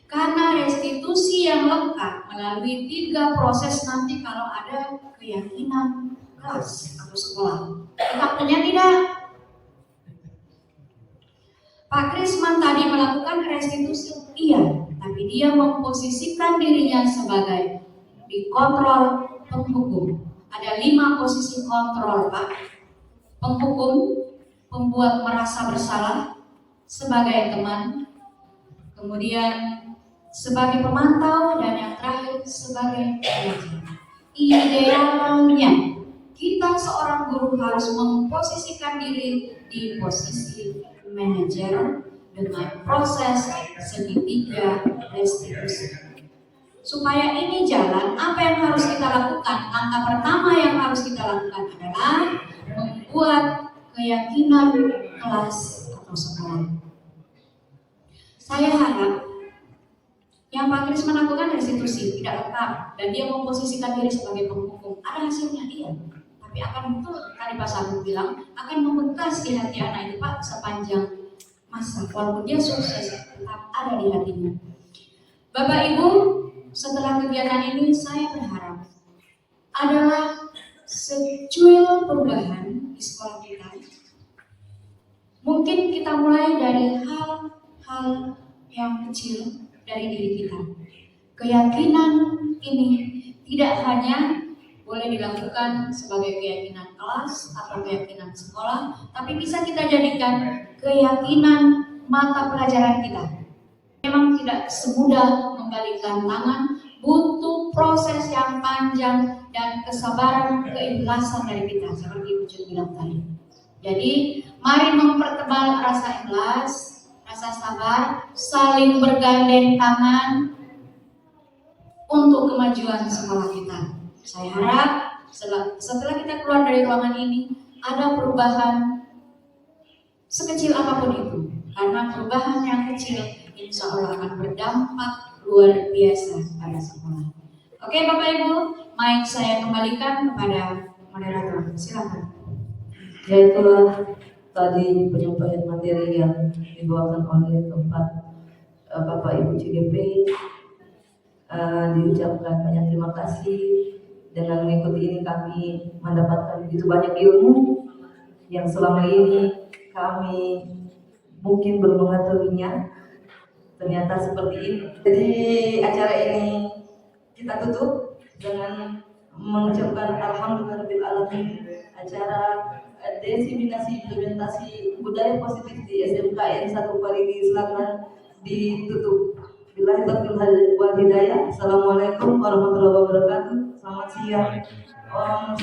Karena restitusi yang lengkap melalui 3 proses nanti kalau ada keyakinan kelas atau sekolah. Waktunya tidak. Pak Krisman tadi melakukan restitusi, iya, tapi dia memposisikan dirinya sebagai dikontrol penghukum. Ada 5 posisi kontrol, Pak. Penghukum, pembuat merasa bersalah, sebagai teman, kemudian sebagai pemantau, dan yang terakhir sebagai pelajar. Idealnya kita seorang guru harus memposisikan diri di posisi manajer dengan proses segitiga restitusi. Supaya ini jalan, apa yang harus kita lakukan? Langkah pertama yang harus kita lakukan adalah membuat keyakinan kelas atau sekolah. Saya harap yang Pak Kris melakukan restitusi tidak lengkap dan dia memposisikan diri sebagai penghukum, ada hasilnya dia, tapi akan betul tadi Pak Sabu bilang akan membekas di hati anak itu Pak sepanjang masa, walaupun dia sukses tetap ada di hatinya. Bapak Ibu, setelah kegiatan ini saya berharap adalah secuil perubahan di sekolah kita. Mungkin kita mulai dari hal-hal yang kecil dari diri kita. Keyakinan ini tidak hanya boleh dilakukan sebagai keyakinan kelas atau keyakinan sekolah, tapi bisa kita jadikan keyakinan mata pelajaran kita. Memang tidak semudah membalikkan tangan, butuh proses yang panjang dan kesabaran, keikhlasan dari kita, seperti Ibu Jun bilang tadi. Jadi, mari mempertebal rasa ikhlas, rasa sabar, saling bergandeng tangan untuk kemajuan sekolah kita. Saya harap setelah kita keluar dari ruangan ini ada perubahan sekecil apapun itu, karena perubahan yang kecil insya Allah akan berdampak luar biasa pada sekolah. Oke Bapak Ibu, mic saya kembalikan kepada moderator. Silakan.
Ya itulah tadi penyampaian materi yang dibawakan oleh keempat Bapak Ibu CGP. Diucapkan banyak terima kasih. Dengan mengikuti ini kami mendapatkan begitu banyak ilmu yang selama ini kami mungkin belum mengetahuinya. Ternyata seperti ini. Jadi acara ini kita tutup dengan mengucapkan alhamdulillahirabbil alamin. Acara diseminasi implementasi budaya positif di SMKN 1 Parigi Selatan ditutup. Billahi taufiq wal hidayah. Assalamualaikum warahmatullahi wabarakatuh. Selamat siang. Om